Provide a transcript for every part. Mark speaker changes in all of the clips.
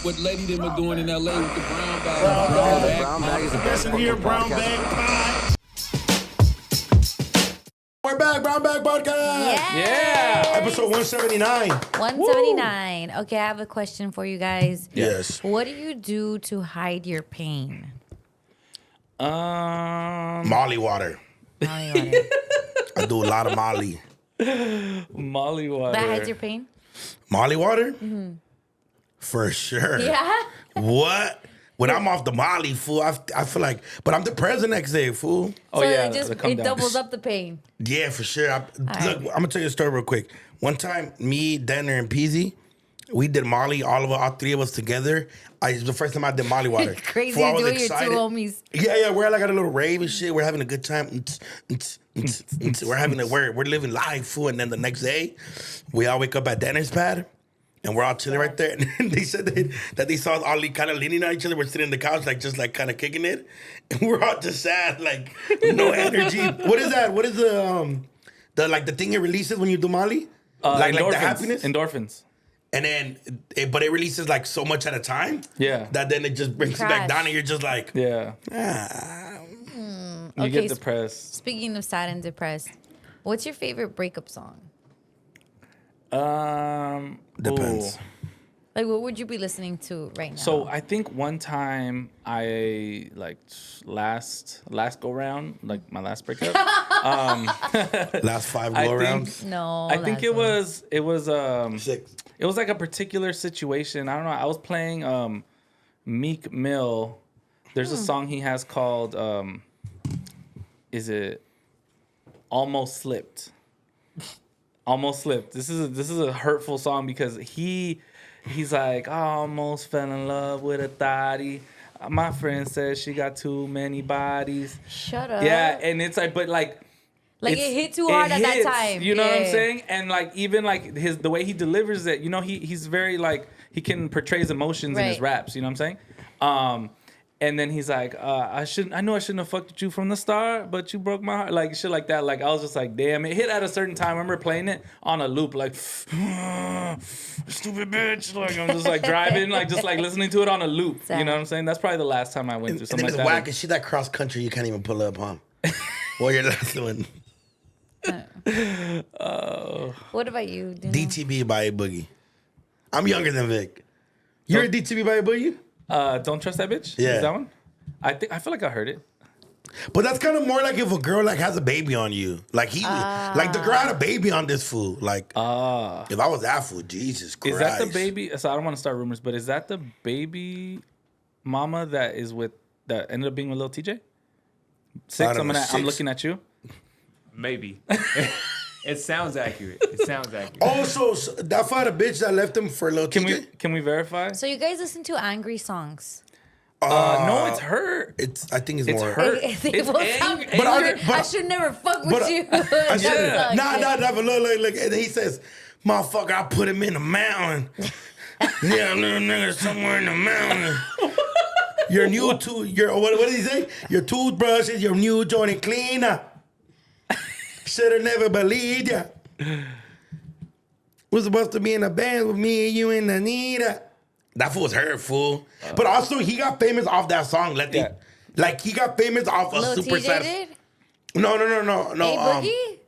Speaker 1: what Letty them are doing in LA with the brown bag.
Speaker 2: Brown bag is the best
Speaker 3: Listen here, Brown Bag Pod. We're back, Brown Bag Podcast.
Speaker 4: Yeah.
Speaker 3: Episode 179.
Speaker 4: 179. Okay, I have a question for you guys.
Speaker 3: Yes.
Speaker 4: What do you do to hide your pain?
Speaker 3: Molly water.
Speaker 4: Molly water.
Speaker 3: I do a lot of Molly.
Speaker 5: Molly water.
Speaker 4: That hides your pain?
Speaker 3: Molly water? Mm-hmm. For sure.
Speaker 4: Yeah.
Speaker 3: What? When I'm off the Molly, fool, I feel like, but I'm depressed the next day, fool.
Speaker 5: Oh,
Speaker 4: so
Speaker 5: yeah.
Speaker 4: it doubles up the pain.
Speaker 3: Yeah, for sure. Look,
Speaker 4: right.
Speaker 3: I'm gonna tell you a story real quick. One time, me, Denner, and Peasy, we did Molly, all three of us together. It was the first time I did Molly water.
Speaker 4: Crazy
Speaker 3: Fool, I was
Speaker 4: doing your
Speaker 3: excited.
Speaker 4: two homies.
Speaker 3: Yeah, we're like at a little rave and shit. We're having a good time. We're living life, fool. And then the next day, we all wake up at Denner's pad. And we're all chilling right there. And they said that they saw us all kind of leaning on each other. We're sitting in the couch, like just like kind of kicking it. And we're all just sad, like no energy. What is that? What is the thing it releases when you do Molly? Like the happiness?
Speaker 5: Endorphins.
Speaker 3: And then, but it releases like so much at a time.
Speaker 5: Yeah.
Speaker 3: That then it just brings you back down and you're just like,
Speaker 5: Yeah. You get depressed.
Speaker 4: Speaking of sad and depressed, what's your favorite breakup song?
Speaker 3: Depends.
Speaker 5: Ooh.
Speaker 4: Like, what would you be listening to right now?
Speaker 5: So I think one time I last go round, like my last breakup.
Speaker 3: Last 5
Speaker 5: I
Speaker 3: go
Speaker 5: think-
Speaker 3: rounds.
Speaker 4: no,
Speaker 5: I think it was
Speaker 3: 6.
Speaker 5: it was like a particular situation. I don't know. I was playing Meek Mill. There's a song he has called is it Almost Slipped? Almost Slipped. This is a hurtful song because he's like, I almost fell in love with a thotty. My friend says she got too many bodies.
Speaker 4: Shut up.
Speaker 5: Yeah, and it's like, but like
Speaker 4: it hit too hard at that time.
Speaker 5: You know what I'm
Speaker 4: Yeah.
Speaker 5: saying? And like even like the way he delivers it, you know, he's very like he can portray his emotions in his
Speaker 4: Right.
Speaker 5: raps. You know what I'm saying? And then he's like, I know I shouldn't have fucked with you from the start, but you broke my heart. Like shit like that. Like I was just like, damn, it hit at a certain time. I remember playing it on a loop, like stupid bitch. Like I'm just like driving, like just like listening to it on a loop.
Speaker 4: Sad.
Speaker 5: You know what I'm saying? That's probably the last time I went through
Speaker 3: And
Speaker 5: something
Speaker 3: then
Speaker 5: like
Speaker 3: it's
Speaker 5: that.
Speaker 3: whack. And she that cross country you can't even pull up, huh? Well, you're last one.
Speaker 4: What about you? Dino?
Speaker 3: DTB by A Boogie. I'm younger than Vic. You're a DTB by A Boogie?
Speaker 5: Don't trust that bitch.
Speaker 3: Yeah.
Speaker 5: Is that one? I feel like I heard it.
Speaker 3: But that's kind of more like if a girl like has a baby on you. Like like the girl had a baby on this fool. Like if I was that fool, Jesus Christ.
Speaker 5: Is that the baby? So I don't want to start rumors, but is that the baby mama that ended up being with little TJ?
Speaker 3: I don't know,
Speaker 5: I'm looking at you.
Speaker 2: Maybe. It sounds accurate.
Speaker 3: Oh, so that fought a bitch that left him for a little TJ?
Speaker 5: Can we verify?
Speaker 4: So you guys listen to angry songs?
Speaker 5: No, it's her.
Speaker 3: I think it's
Speaker 5: It's
Speaker 3: more
Speaker 5: her.
Speaker 4: It
Speaker 5: It's
Speaker 4: will
Speaker 5: ang-
Speaker 4: sound-
Speaker 5: anger.
Speaker 4: I should never fuck with you.
Speaker 3: I
Speaker 4: That
Speaker 3: should.
Speaker 4: sucks.
Speaker 3: Nah, but look. And he says, motherfucker, I put him in the mountain. Yeah, little nigga somewhere in the mountain. Your what did he say? Your toothbrush is your new joint cleaner. Should've never believed ya. Was supposed to be in a band with me and you and Anita. That fool was her, fool. But also, he got famous off that song, Letty.
Speaker 5: Yeah.
Speaker 3: Like, he got famous off a
Speaker 4: Lil
Speaker 3: super
Speaker 4: TJ
Speaker 3: sad.
Speaker 4: did?
Speaker 3: No.
Speaker 4: A Boogie?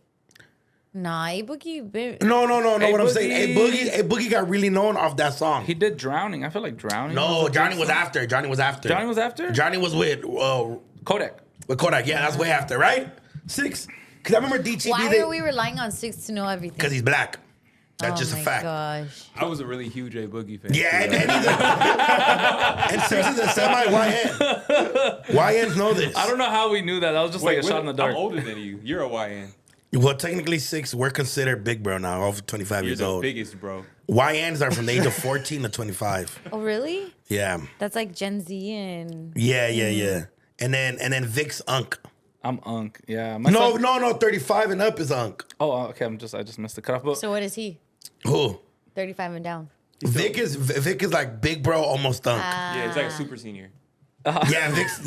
Speaker 4: Nah, A Boogie.
Speaker 3: No. What I'm
Speaker 5: Boogie.
Speaker 3: saying, A Boogie got really known off that song.
Speaker 5: He did Drowning. I feel like Drowning.
Speaker 3: No,
Speaker 5: was a
Speaker 3: Johnny
Speaker 5: big
Speaker 3: was
Speaker 5: song.
Speaker 3: after. Johnny was after.
Speaker 5: Johnny was after?
Speaker 3: Johnny was with
Speaker 5: Kodak.
Speaker 3: Kodak. Yeah, that's way after, right? 6. Because I remember DTV.
Speaker 4: Why are we relying on 6 to know everything?
Speaker 3: Because he's black. That's just a fact.
Speaker 4: Gosh.
Speaker 2: I was a really huge A Boogie fan.
Speaker 3: Yeah, and 6 is a semi-YN. YNs know this.
Speaker 5: I don't know how we knew that. That was just like a shot in the dark.
Speaker 2: I'm older than you. You're a YN.
Speaker 3: Well, technically 6, we're considered big bro now, all 25
Speaker 2: You're
Speaker 3: years
Speaker 2: the
Speaker 3: old.
Speaker 2: biggest, bro.
Speaker 3: YNs are from the age of 14 to 25.
Speaker 4: Oh, really?
Speaker 3: Yeah.
Speaker 4: That's like Gen Z and...
Speaker 3: Yeah. And then Vic's Unk.
Speaker 5: I'm Unk. Yeah. My
Speaker 3: No,
Speaker 5: son-
Speaker 3: 35 and up is Unk.
Speaker 5: Oh, okay. I just missed the cutoff. But
Speaker 4: So what is he?
Speaker 3: Who?
Speaker 4: 35 and down.
Speaker 3: Vic is like big bro, almost Unk.
Speaker 2: Yeah, it's like a super senior.
Speaker 3: Yeah, Vic's,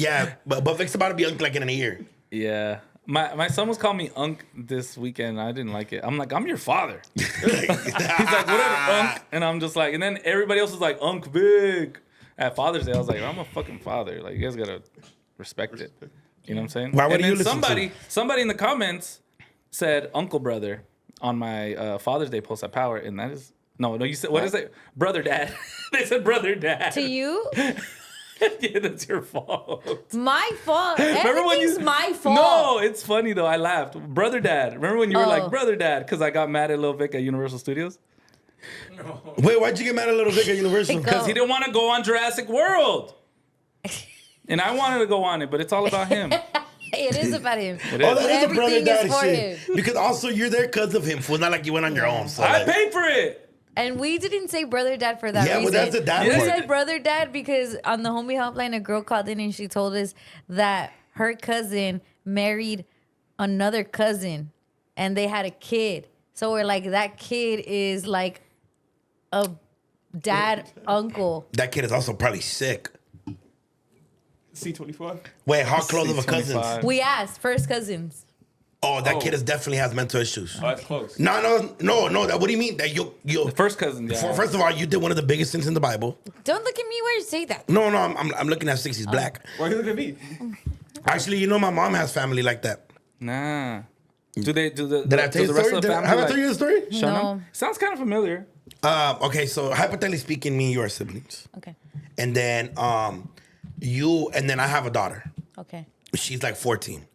Speaker 3: but Vic's about to be Unk like in a year.
Speaker 5: yeah. My son was calling me Unk this weekend. I didn't like it. I'm like, I'm your father. He's like, whatever, Unk. And I'm just like, and then everybody else was like, Unk Big. At Father's Day, I was like, I'm a fucking father. Like, you guys gotta respect it. You know what I'm saying?
Speaker 3: Why would
Speaker 5: and
Speaker 3: you
Speaker 5: then
Speaker 3: listen
Speaker 5: somebody in the comments said Uncle Brother on my Father's Day post at Power, and that is no. You said what is it? Brother Dad. They said Brother Dad.
Speaker 4: To you?
Speaker 5: Yeah, that's your fault.
Speaker 4: My fault.
Speaker 5: Remember when
Speaker 4: Everything's my fault.
Speaker 5: No, it's funny though. I laughed. Brother Dad. Remember when you were
Speaker 4: Oh.
Speaker 5: like Brother Dad because I got mad at Lil Vic at Universal Studios
Speaker 3: Wait, why'd you get mad at Little Vic at Universal?
Speaker 4: Because-
Speaker 5: because he didn't want to go on Jurassic World, and I wanted to go on it, but it's all about him.
Speaker 4: It is about him.
Speaker 5: It
Speaker 3: Oh,
Speaker 5: is.
Speaker 3: that is a brother
Speaker 4: Everything is
Speaker 3: daddy
Speaker 4: for
Speaker 3: shit.
Speaker 4: him.
Speaker 3: Because also you're there because of him. Fool. It's not like you went on your own. So
Speaker 5: I
Speaker 3: like,
Speaker 5: paid for it.
Speaker 4: And we didn't say brother dad for that
Speaker 3: Yeah,
Speaker 4: reason.
Speaker 3: well, that's the dad
Speaker 4: We
Speaker 3: part.
Speaker 4: said brother dad because on the homie helpline, a girl called in and she told us that her cousin married another cousin and they had a kid. So we're like, that kid is like a dad uncle.
Speaker 3: that kid is also probably sick.
Speaker 2: C25.
Speaker 3: Wait, how close of a cousin?
Speaker 5: C25.
Speaker 4: We asked first cousins.
Speaker 3: Oh, that
Speaker 2: Oh.
Speaker 3: kid definitely has mental issues.
Speaker 2: Oh, that's close.
Speaker 3: No. That, what do you mean? That you
Speaker 5: The first cousin, yeah.
Speaker 3: First of all, you did one of the biggest sins in the Bible.
Speaker 4: Don't look at me where you say that.
Speaker 3: No, I'm looking at 60s black.
Speaker 2: Why you look at me?
Speaker 3: Actually, you know my mom has family like that.
Speaker 5: Nah. Do they? Do the?
Speaker 3: Did I tell you
Speaker 5: do
Speaker 3: the
Speaker 5: the rest
Speaker 3: story?
Speaker 5: of the family?
Speaker 3: Have I
Speaker 5: like,
Speaker 3: told you the story?
Speaker 5: show
Speaker 4: No.
Speaker 5: them? Sounds kind of familiar.
Speaker 3: Okay, so hypothetically speaking, me and you are siblings,
Speaker 4: Okay.
Speaker 3: and then I have a daughter.
Speaker 4: Okay.
Speaker 3: She's like 14,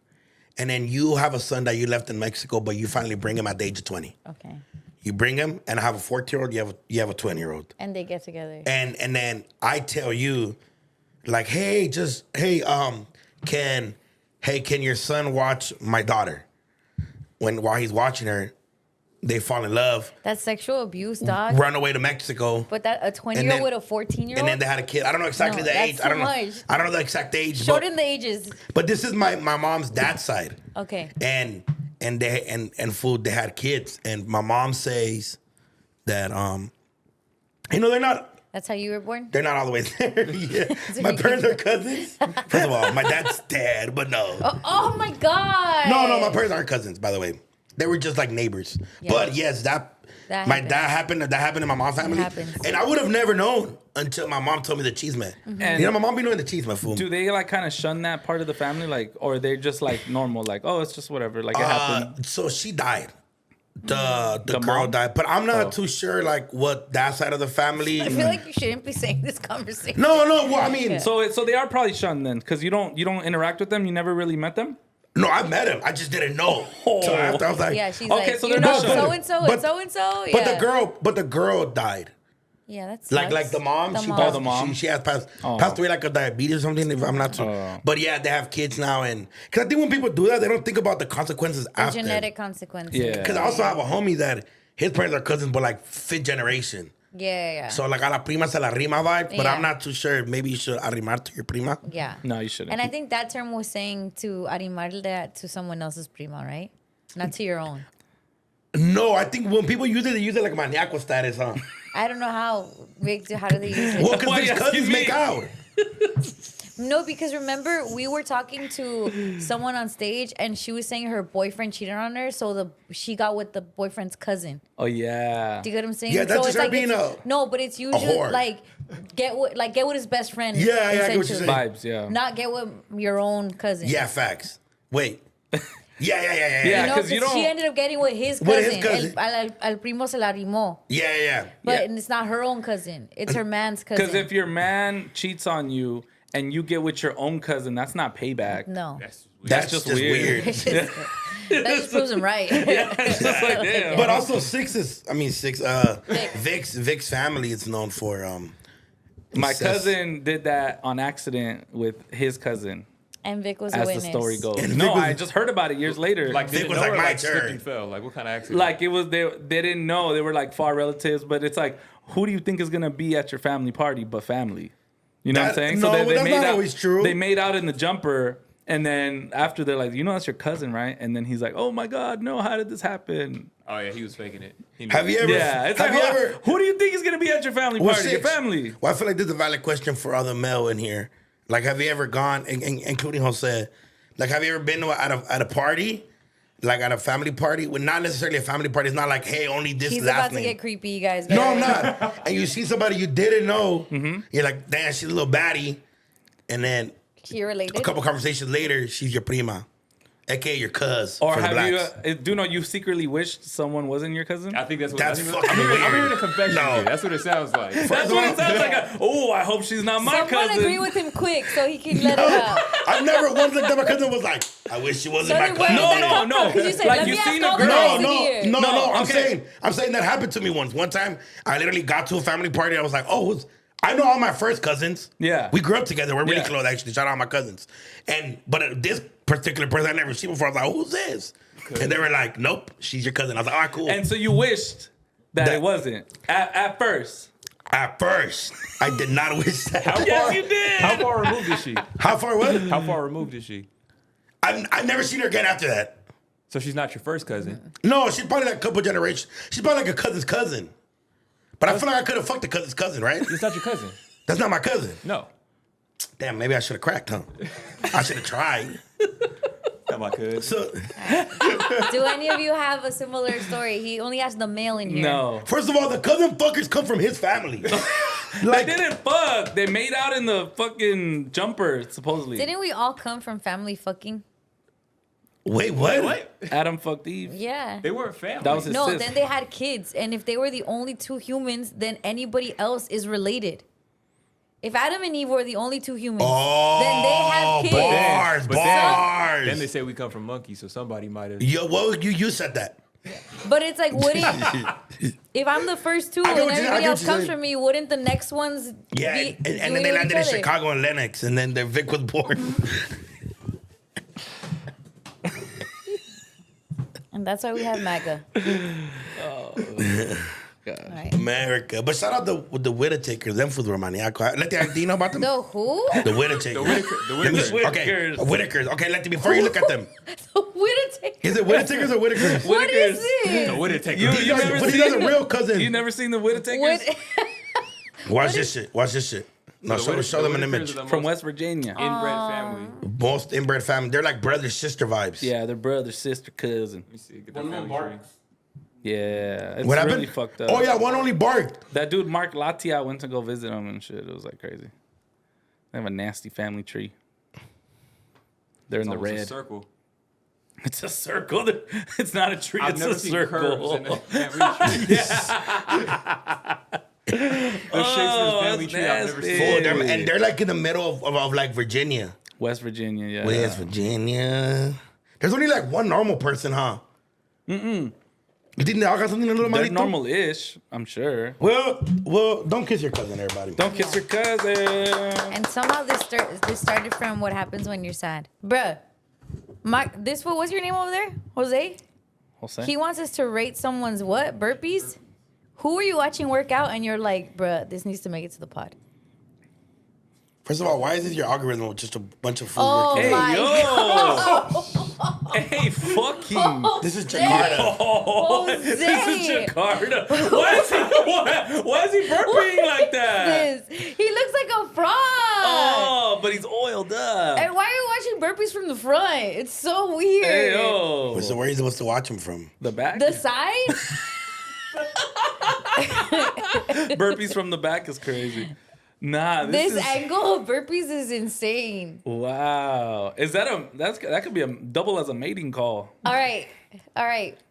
Speaker 3: and then you have a son that you left in Mexico, but you finally bring him at the age of 20.
Speaker 4: Okay.
Speaker 3: You bring him, and I have a 14-year-old. You have a 20-year-old.
Speaker 4: And they get together.
Speaker 3: And then I tell you, like, can your son watch my daughter? While he's watching her, they fall in love,
Speaker 4: That's sexual abuse, dog.
Speaker 3: run away to Mexico,
Speaker 4: But that a 20-year-old
Speaker 3: then-
Speaker 4: with a 14-year-old?
Speaker 3: and then they had a kid. I don't know exactly
Speaker 4: No,
Speaker 3: the
Speaker 4: that's
Speaker 3: age. I don't
Speaker 4: too
Speaker 3: know.
Speaker 4: much.
Speaker 3: I don't know the exact age.
Speaker 4: Shorten the ages.
Speaker 3: But this is my mom's dad's side,
Speaker 4: Okay.
Speaker 3: and food. They had kids, and my mom says that they're not.
Speaker 4: That's how you were born?
Speaker 3: They're not all the way there. Yeah. My parents are cousins. First of all, my dad's dead, but no.
Speaker 4: Oh my God.
Speaker 3: No, my parents aren't cousins, by the way. They were just like neighbors.
Speaker 4: Yeah.
Speaker 3: But yes, that happened in my mom's family.
Speaker 4: happens.
Speaker 3: And I would have never known until my mom told me the cheese man.
Speaker 5: And
Speaker 3: My mom be knowing the cheese man fool.
Speaker 5: do they like kind of shun that part of the family, like, or they're just like normal, like, oh, it's just whatever, like it happened.
Speaker 3: So she died. The girl
Speaker 5: mom?
Speaker 3: died. But I'm not too sure like what that side of the family.
Speaker 4: I feel like you shouldn't be saying this conversation.
Speaker 3: No, well, I mean,
Speaker 5: So they are probably shunned then, because you don't interact with them. You never really met them.
Speaker 3: no, I met him. I just didn't know. So after I was like,
Speaker 4: Yeah, she's
Speaker 5: Okay,
Speaker 4: like,
Speaker 5: so
Speaker 4: you
Speaker 5: they're
Speaker 4: know
Speaker 5: not
Speaker 4: so and so
Speaker 3: But-
Speaker 4: and so and so.
Speaker 3: but the girl died.
Speaker 4: Yeah, that's
Speaker 3: Like the mom, she passed,
Speaker 5: the mom.
Speaker 3: She has passed away like a diabetes or something. If I'm not too, but yeah, they have kids now, and because I think when people do that, they don't think about the consequences after.
Speaker 4: genetic consequences.
Speaker 5: Yeah.
Speaker 3: Because I also have a homie that his parents are cousins, but like fifth generation.
Speaker 4: Yeah.
Speaker 3: So like a la prima se la rima vibe, but
Speaker 4: Yeah.
Speaker 3: I'm not too sure. Maybe you should arrimar to your prima.
Speaker 4: Yeah.
Speaker 5: No, you shouldn't.
Speaker 4: And I think that term was saying to arrimarle to someone else's prima, right? Not to your own.
Speaker 3: No, I think when people use it, they use it like maniaco status, huh?
Speaker 4: I don't know how do they use it?
Speaker 3: Well, because
Speaker 5: Why
Speaker 3: his
Speaker 5: you
Speaker 3: cousins
Speaker 5: asking me?
Speaker 3: make out.
Speaker 4: No, because remember we were talking to someone on stage and she was saying her boyfriend cheated on her, so she got with the boyfriend's cousin.
Speaker 5: Oh yeah.
Speaker 4: Do you get what I'm saying?
Speaker 3: Yeah, that's
Speaker 4: so
Speaker 3: just her being
Speaker 4: no, but it's usually
Speaker 3: whore.
Speaker 4: like get with his best friend.
Speaker 3: Yeah, I get what you're
Speaker 4: essentially.
Speaker 3: saying.
Speaker 5: Vibes, yeah.
Speaker 4: Not get with your own cousin.
Speaker 3: Yeah, facts. Wait. Yeah.
Speaker 5: Yeah.
Speaker 4: You know,
Speaker 5: 'cause you
Speaker 4: because she
Speaker 5: don't-
Speaker 4: ended up getting with his
Speaker 3: With
Speaker 4: cousin.
Speaker 3: his cousin.
Speaker 4: Al primo se la rimó.
Speaker 3: Yeah.
Speaker 4: But it's not her own cousin. It's her man's cousin.
Speaker 5: Because if your man cheats on you and you get with your own cousin, that's not payback.
Speaker 4: no.
Speaker 3: That's
Speaker 5: just
Speaker 3: just weird.
Speaker 4: It's just- that just proves him right.
Speaker 5: It's just like, damn.
Speaker 3: But also Vic's family is known for
Speaker 5: My
Speaker 3: incest.
Speaker 5: cousin did that on accident with his cousin,
Speaker 4: And Vic was a
Speaker 5: as the
Speaker 4: witness.
Speaker 5: story goes.
Speaker 3: And
Speaker 5: No,
Speaker 3: Vic was-
Speaker 5: I just heard about it years later.
Speaker 2: Like,
Speaker 3: Vic
Speaker 2: didn't
Speaker 3: was
Speaker 2: know
Speaker 3: like,
Speaker 2: or,
Speaker 3: my
Speaker 2: like, slipped
Speaker 3: turn.
Speaker 2: and fell. Like, what kind of accident?
Speaker 5: Like it was they didn't know. They were like far relatives, but it's like, who do you think is gonna be at your family party but family? You know what I'm
Speaker 3: That-
Speaker 5: saying?
Speaker 3: no,
Speaker 5: they
Speaker 3: that's
Speaker 5: made
Speaker 3: not
Speaker 5: out,
Speaker 3: always true.
Speaker 5: They made out in the jumper, and then after they're like, you know, that's your cousin, right? And then he's like, oh my god, no, how did this happen?
Speaker 2: Oh yeah, he was faking it. He knew
Speaker 3: Have you
Speaker 2: it.
Speaker 3: ever?
Speaker 5: Yeah, it's
Speaker 3: have
Speaker 5: like,
Speaker 3: you ever?
Speaker 5: who do you think is gonna be at your family
Speaker 3: Well,
Speaker 5: party? Your
Speaker 3: six.
Speaker 5: family.
Speaker 3: Well, I feel like this is a valid question for other male in here. Like, have you ever gone, including Jose? Like, have you ever been at a party? Like at a family party? Well, not necessarily a family party. It's not like, hey, only this
Speaker 4: He's
Speaker 3: last
Speaker 4: about
Speaker 3: name.
Speaker 4: to get creepy, you guys.
Speaker 3: No, I'm not. And you see somebody you didn't know. You're like, damn, she's a little baddie. And then
Speaker 4: She related.
Speaker 3: a couple conversations later, she's your prima. AKA your cuz
Speaker 5: Or
Speaker 3: for the
Speaker 5: have
Speaker 3: blacks.
Speaker 5: you, do you know you secretly wished someone wasn't your cousin?
Speaker 2: I think that's what
Speaker 3: That's
Speaker 2: I'm
Speaker 3: fucking
Speaker 2: hearing, I'm
Speaker 3: weird.
Speaker 2: hearing a confession.
Speaker 3: No.
Speaker 2: Here. That's what it sounds like.
Speaker 5: That's what it sounds like. I hope she's not my
Speaker 4: Someone
Speaker 5: cousin.
Speaker 4: agree with him quick so he can let it out.
Speaker 3: I never once looked at my cousin and was like, I wish she wasn't
Speaker 4: So
Speaker 3: my
Speaker 4: then where
Speaker 3: cousin.
Speaker 4: did that come
Speaker 5: No.
Speaker 4: from? 'Cause you said,
Speaker 5: Like,
Speaker 4: let
Speaker 5: you
Speaker 4: me
Speaker 5: seen
Speaker 4: ask
Speaker 5: a
Speaker 4: all the
Speaker 5: girl-
Speaker 4: guys in
Speaker 3: No,
Speaker 4: here.
Speaker 3: no,
Speaker 5: okay.
Speaker 3: I'm saying that happened to me once. One time, I literally got to a family party. I was like, I know all my first cousins.
Speaker 5: Yeah.
Speaker 3: We grew up together. We're really
Speaker 5: Yeah.
Speaker 3: close, actually. Shout out my cousins. But this particular person I never seen before, I was like, who's this? And they were like, nope, she's your cousin. I was like, all right, cool.
Speaker 5: And so you wished that
Speaker 3: That-
Speaker 5: it wasn't at first.
Speaker 3: At first, I did not wish that.
Speaker 5: Yes, you did.
Speaker 2: How far removed is she?
Speaker 3: How far what?
Speaker 2: How far removed is she?
Speaker 3: I've never seen her again after that.
Speaker 2: So she's not your first cousin.
Speaker 3: No, she's probably like a couple generations. She's probably like a cousin's cousin. But I feel like I could have fucked a cousin's cousin, right?
Speaker 2: It's not your cousin.
Speaker 3: That's not my cousin.
Speaker 2: No.
Speaker 3: Damn, maybe I should have cracked, huh? I should have tried.
Speaker 2: Not my cousin.
Speaker 3: So,
Speaker 4: Do any of you have a similar story? He only has the male in here.
Speaker 5: No.
Speaker 3: first of all, the cousin fuckers come from his family.
Speaker 5: They
Speaker 3: Like,
Speaker 5: didn't fuck. They made out in the fucking jumper, supposedly.
Speaker 4: Didn't we all come from family fucking?
Speaker 3: wait, what?
Speaker 2: What?
Speaker 5: Adam fucked Eve.
Speaker 4: Yeah.
Speaker 2: They weren't family.
Speaker 5: That was his
Speaker 4: No,
Speaker 5: sis.
Speaker 4: then they had kids. And if they were the only two humans, then anybody else is related. If Adam and Eve were the only two humans, then they have kids.
Speaker 3: Bars,
Speaker 2: But
Speaker 3: bars.
Speaker 2: Then they say we come from monkeys, so somebody might have.
Speaker 3: Yo, what you said that.
Speaker 4: But it's like, wouldn't if I'm the first two
Speaker 3: I get
Speaker 4: and
Speaker 3: what you- I
Speaker 4: everybody
Speaker 3: get
Speaker 4: else
Speaker 3: what you're
Speaker 4: comes
Speaker 3: saying.
Speaker 4: from me, wouldn't the next ones
Speaker 3: Yeah,
Speaker 4: be
Speaker 3: and then
Speaker 4: doing
Speaker 3: they
Speaker 4: with
Speaker 3: landed
Speaker 4: each
Speaker 3: in
Speaker 4: other?
Speaker 3: Chicago and Lennox, and then their Vic was born.
Speaker 4: And that's why we have MAGA.
Speaker 5: God.
Speaker 4: All right.
Speaker 3: America. But shout out the Whittakers. Them fools were maniacal. Letty, do you know about them?
Speaker 4: The who?
Speaker 3: The Whittakers.
Speaker 2: The
Speaker 3: Let me-
Speaker 2: Whittakers.
Speaker 3: Okay,
Speaker 5: Whittakers.
Speaker 3: Whittakers. Okay, Letty, before you look at them.
Speaker 4: The Whittakers.
Speaker 3: Is it Whittakers or Whittakers?
Speaker 4: What is
Speaker 2: So
Speaker 4: it?
Speaker 2: what did it take?
Speaker 5: You
Speaker 3: These guys-
Speaker 5: never
Speaker 3: but these
Speaker 5: seen
Speaker 3: guys are real cousins.
Speaker 5: You never seen the Whittakers?
Speaker 4: What?
Speaker 3: Watch this shit. Watch this shit. No, show them an image.
Speaker 5: From West Virginia.
Speaker 2: Inbred family.
Speaker 3: Most inbred family. They're like brother sister vibes.
Speaker 5: Yeah, they're brother, sister, cousin.
Speaker 2: Let me see. Get the family tree.
Speaker 5: Yeah, it's
Speaker 3: What
Speaker 5: really
Speaker 3: happened?
Speaker 5: fucked up.
Speaker 3: Oh yeah, one only barked.
Speaker 5: That dude Mark Letty, I went to go visit him and shit. It was like crazy. They have a nasty family tree. They're in the
Speaker 2: Almost a
Speaker 5: red.
Speaker 2: circle.
Speaker 5: It's a circle. It's not a tree.
Speaker 2: I've
Speaker 5: It's
Speaker 2: never
Speaker 5: a
Speaker 2: seen
Speaker 5: circle.
Speaker 2: curves in a family tree. The shapes of the family
Speaker 5: that's
Speaker 2: tree I've never
Speaker 5: nasty.
Speaker 2: seen.
Speaker 3: And they're like in the middle of like Virginia.
Speaker 5: West Virginia, yeah.
Speaker 3: West Virginia. There's only like one normal person, huh? You think they all got something a little
Speaker 5: They're
Speaker 3: malito?
Speaker 5: normal-ish, I'm sure.
Speaker 3: Well, don't kiss your cousin, everybody.
Speaker 5: Don't kiss your cousin.
Speaker 4: And somehow this started from what happens when you're sad. Bruh. This fool, what's your name over there? Jose?
Speaker 5: Jose?
Speaker 4: He wants us to rate someone's what? Burpees? Who are you watching work out and you're like, bruh, this needs to make it to the pod?
Speaker 3: First of all, why is this your algorithm with just a bunch of food?
Speaker 4: Oh
Speaker 3: working?
Speaker 5: Hey,
Speaker 4: my
Speaker 5: yo. Hey, fucking.
Speaker 3: This is Jakarta.
Speaker 5: Oh, this is
Speaker 4: Jose.
Speaker 5: Jakarta. Why is he burping like that?
Speaker 4: This. He looks like a frog.
Speaker 5: Oh, but he's oiled up.
Speaker 4: And why are you watching burpees from the front? It's so weird.
Speaker 5: Hey, yo.
Speaker 3: So where are you supposed to watch him from?
Speaker 5: The back?
Speaker 4: The side?
Speaker 5: Burpees from the back is crazy. Nah,
Speaker 4: This
Speaker 5: is...
Speaker 4: angle of burpees is insane.
Speaker 5: Wow. Is that that could be a double as a mating call.
Speaker 4: All right.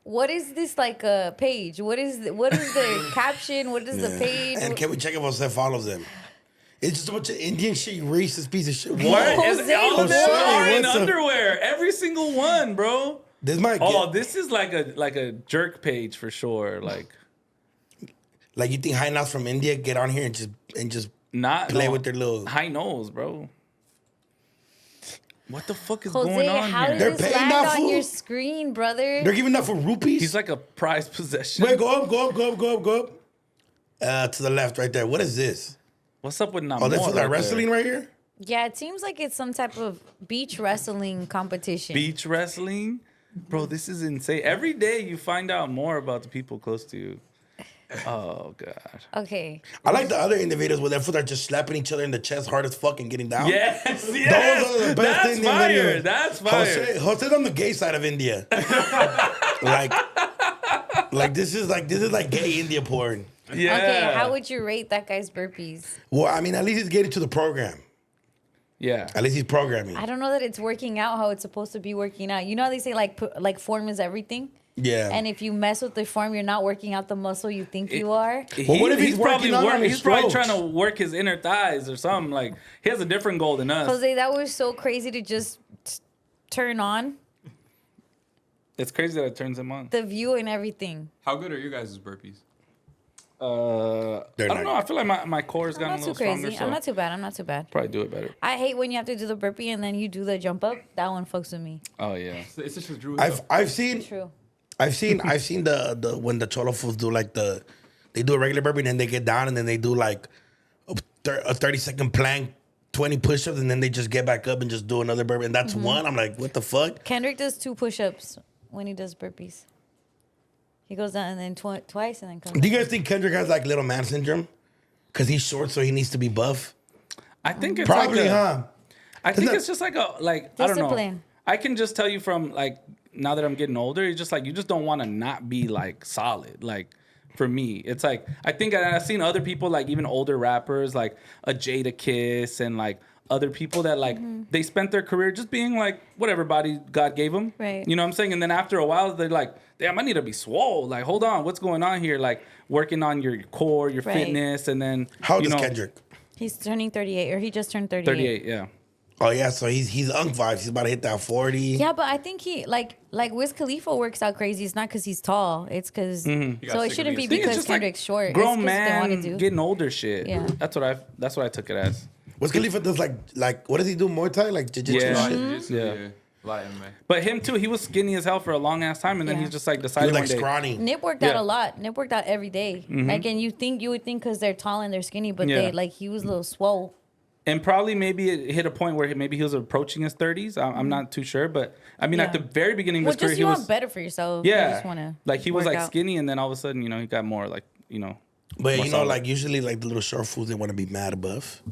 Speaker 4: What is this like a page? What is the caption? What is the page?
Speaker 3: And can we check if Jose follows them? It's just a bunch of Indian shit, you racist piece of shit.
Speaker 5: What?
Speaker 3: Whoa.
Speaker 5: Is all of them
Speaker 3: Jose,
Speaker 5: are in
Speaker 3: what's up?
Speaker 5: underwear. Every single one, bro.
Speaker 3: This might
Speaker 5: Oh,
Speaker 3: get,
Speaker 5: this is like a jerk page for sure.
Speaker 3: like you think high knots from India get on here and just
Speaker 5: Not
Speaker 3: play
Speaker 5: no,
Speaker 3: with their little.
Speaker 5: high nose, bro. What the fuck is
Speaker 4: Jose,
Speaker 5: going on
Speaker 4: how
Speaker 5: here?
Speaker 3: They're
Speaker 4: did this
Speaker 3: paying
Speaker 4: land
Speaker 3: that
Speaker 4: on
Speaker 3: fool?
Speaker 4: your screen, brother?
Speaker 3: They're giving that for rupees.
Speaker 5: He's like a prized possession.
Speaker 3: Wait, go up. To the left, right there. What is this?
Speaker 5: What's up with Namor?
Speaker 3: Oh, this is
Speaker 5: right
Speaker 3: like wrestling
Speaker 5: there?
Speaker 3: right here.
Speaker 4: Yeah, it seems like it's some type of beach wrestling competition.
Speaker 5: Beach wrestling, bro. This is insane. Every day you find out more about the people close to you. Oh god.
Speaker 4: Okay.
Speaker 3: I like the other individuals where their fools are just slapping each other in the chest hard as fuck and getting down.
Speaker 5: Yes,
Speaker 3: Those
Speaker 5: yes.
Speaker 3: are the best
Speaker 5: That's
Speaker 3: Indian
Speaker 5: fire.
Speaker 3: videos.
Speaker 5: That's fire.
Speaker 3: Jose's on the gay side of India. like this is like gay India porn.
Speaker 5: Yeah.
Speaker 4: Okay, how would you rate that guy's burpees?
Speaker 3: Well, I mean, at least he's getting to the program.
Speaker 5: Yeah.
Speaker 3: At least he's programming.
Speaker 4: I don't know that it's working out how it's supposed to be working out. You know how they say like form is everything?
Speaker 3: Yeah.
Speaker 4: And if you mess with the form, you're not working out the muscle you think you are.
Speaker 3: Well, what if he's
Speaker 5: probably
Speaker 3: working on his
Speaker 5: he's probably
Speaker 3: strokes?
Speaker 5: trying to work his inner thighs or something. Like he has a different goal than us.
Speaker 4: Jose, that was so crazy to just turn on
Speaker 5: It's crazy that it turns him on.
Speaker 4: the view and everything.
Speaker 2: How good are your guys' burpees?
Speaker 5: I don't know. I feel like my core's
Speaker 4: I'm
Speaker 5: gotten a
Speaker 4: not too
Speaker 5: little stronger.
Speaker 4: crazy.
Speaker 5: So
Speaker 4: I'm not too bad. I'm not too bad.
Speaker 5: probably do it better.
Speaker 4: I hate when you have to do the burpee and then you do the jump up. That one fucks with me.
Speaker 5: Oh yeah.
Speaker 2: It's just a Drew.
Speaker 3: I've seen
Speaker 4: True.
Speaker 3: the when the cholo fools do like they do a regular burpee and then they get down and then they do like a 30-second plank, 20 push-ups and then they just get back up and just do another burpee and that's one. I'm like, what the fuck?
Speaker 4: Kendrick does 2 push-ups when he does burpees. He goes down and then twice and then comes
Speaker 3: Do you
Speaker 4: back.
Speaker 3: guys think Kendrick has like little man syndrome? Because he's short, so he needs to be buff.
Speaker 5: I think it's
Speaker 3: Probably,
Speaker 5: like
Speaker 3: huh?
Speaker 5: I think
Speaker 3: that-
Speaker 5: it's just like I don't know.
Speaker 4: Discipline.
Speaker 5: I can just tell you from like now that I'm getting older, it's just like you just don't want to not be like solid. Like for me, it's like I think I've seen other people like even older rappers like a Jada Kiss and like other people that like they spent their career just being like whatever body God gave them.
Speaker 4: Right.
Speaker 5: You know what I'm saying? And then after a while, they're like, damn, I need to be swole. Like, hold on, what's going on here? Like working on your core, your
Speaker 4: Right.
Speaker 5: fitness, and then
Speaker 3: How old
Speaker 5: you
Speaker 3: is
Speaker 5: know,
Speaker 3: Kendrick?
Speaker 4: He's turning 38, or he just turned 38.
Speaker 5: 38, yeah.
Speaker 3: Oh yeah, so he's young vibes. He's about to hit that 40.
Speaker 4: Yeah, but I think he like Wiz Khalifa works out crazy. It's not because he's tall. It's because
Speaker 2: got
Speaker 4: so it
Speaker 2: sick of
Speaker 4: shouldn't be
Speaker 2: being
Speaker 5: I think
Speaker 4: because Kendrick's short. It's 'cause
Speaker 5: Grown
Speaker 4: they wanna
Speaker 5: man
Speaker 4: do.
Speaker 5: getting older shit.
Speaker 4: Yeah.
Speaker 5: That's what I took it as.
Speaker 3: What's Khalifa does like what does he do? Muay Thai, like jiu-jitsu
Speaker 5: Yeah.
Speaker 3: shit.
Speaker 5: Yeah.
Speaker 2: Light MMA.
Speaker 5: But him too, he was skinny as hell for a long ass time, and then
Speaker 4: Yeah.
Speaker 5: he's just like
Speaker 3: He
Speaker 5: decided
Speaker 3: was
Speaker 5: one
Speaker 3: like
Speaker 5: day.
Speaker 3: scrawny.
Speaker 4: Nip worked out
Speaker 5: Yeah.
Speaker 4: a lot. Nip worked out every day. Like, and you would think because they're tall and they're skinny, but
Speaker 5: Yeah.
Speaker 4: they like he was a little swole.
Speaker 5: And probably maybe it hit a point where maybe he was approaching his 30s. I'm not too sure, but I mean at the
Speaker 4: Yeah.
Speaker 5: very beginning of
Speaker 4: Well,
Speaker 5: his career,
Speaker 4: just
Speaker 5: he
Speaker 4: you
Speaker 5: was
Speaker 4: want better for yourself. You
Speaker 5: yeah,
Speaker 4: just wanna
Speaker 5: like he was
Speaker 4: work
Speaker 5: like
Speaker 4: out.
Speaker 5: skinny, and then all of a sudden, he got more like
Speaker 3: But
Speaker 5: more
Speaker 3: you know,
Speaker 5: solid.
Speaker 3: like usually like the little short fools, they want to be mad buff.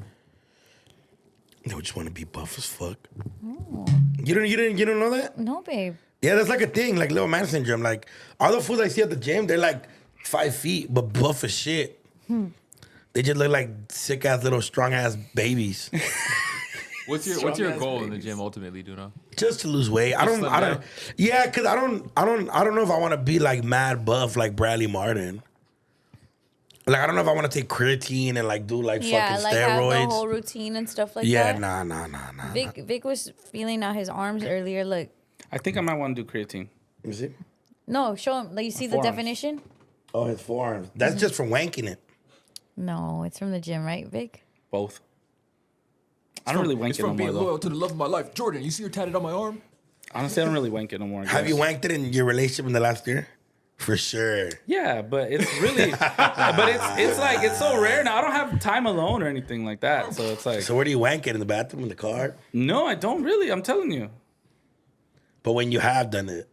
Speaker 3: They just want to be buff as fuck. You don't know that?
Speaker 4: No, babe.
Speaker 3: Yeah, that's like a thing, like little man syndrome. Like all the fools I see at the gym, they're like 5 feet, but buff as shit. They just look like sick ass little strong ass babies.
Speaker 2: What's your goal in the gym ultimately, DoKnow?
Speaker 3: Just to lose weight. I don't.
Speaker 2: down?
Speaker 3: Yeah, because I don't know if I want to be like mad buff like Bradley Martin. Like I don't know if I want to take creatine and like do like
Speaker 4: Yeah,
Speaker 3: fucking
Speaker 4: like have the
Speaker 3: steroids.
Speaker 4: whole routine and stuff like
Speaker 3: Yeah,
Speaker 4: that.
Speaker 3: nah.
Speaker 4: Vic was feeling out his arms earlier. Look,
Speaker 5: I think I might want to do creatine.
Speaker 3: You see?
Speaker 4: no, show him. Like you see the
Speaker 5: Forearms.
Speaker 4: definition.
Speaker 3: Oh, his forearms. That's just from wanking it.
Speaker 4: No, it's from the gym, right, Vic?
Speaker 5: Both. I don't really wank
Speaker 2: It's
Speaker 5: it no
Speaker 2: from
Speaker 5: more
Speaker 2: being
Speaker 5: though.
Speaker 2: loyal to the love of my life. Jordan, you see her tatted on my arm?
Speaker 5: Honestly, I don't really wank it no more. I
Speaker 3: Have you
Speaker 5: guess.
Speaker 3: wanked it in your relationship in the last year? For sure.
Speaker 5: Yeah, but it's really, but it's like it's so rare now. I don't have time alone or anything like that. So it's like,
Speaker 3: So where do you wank it? In the bathroom, in the car?
Speaker 5: no, I don't really. I'm telling you,
Speaker 3: But when you have done it,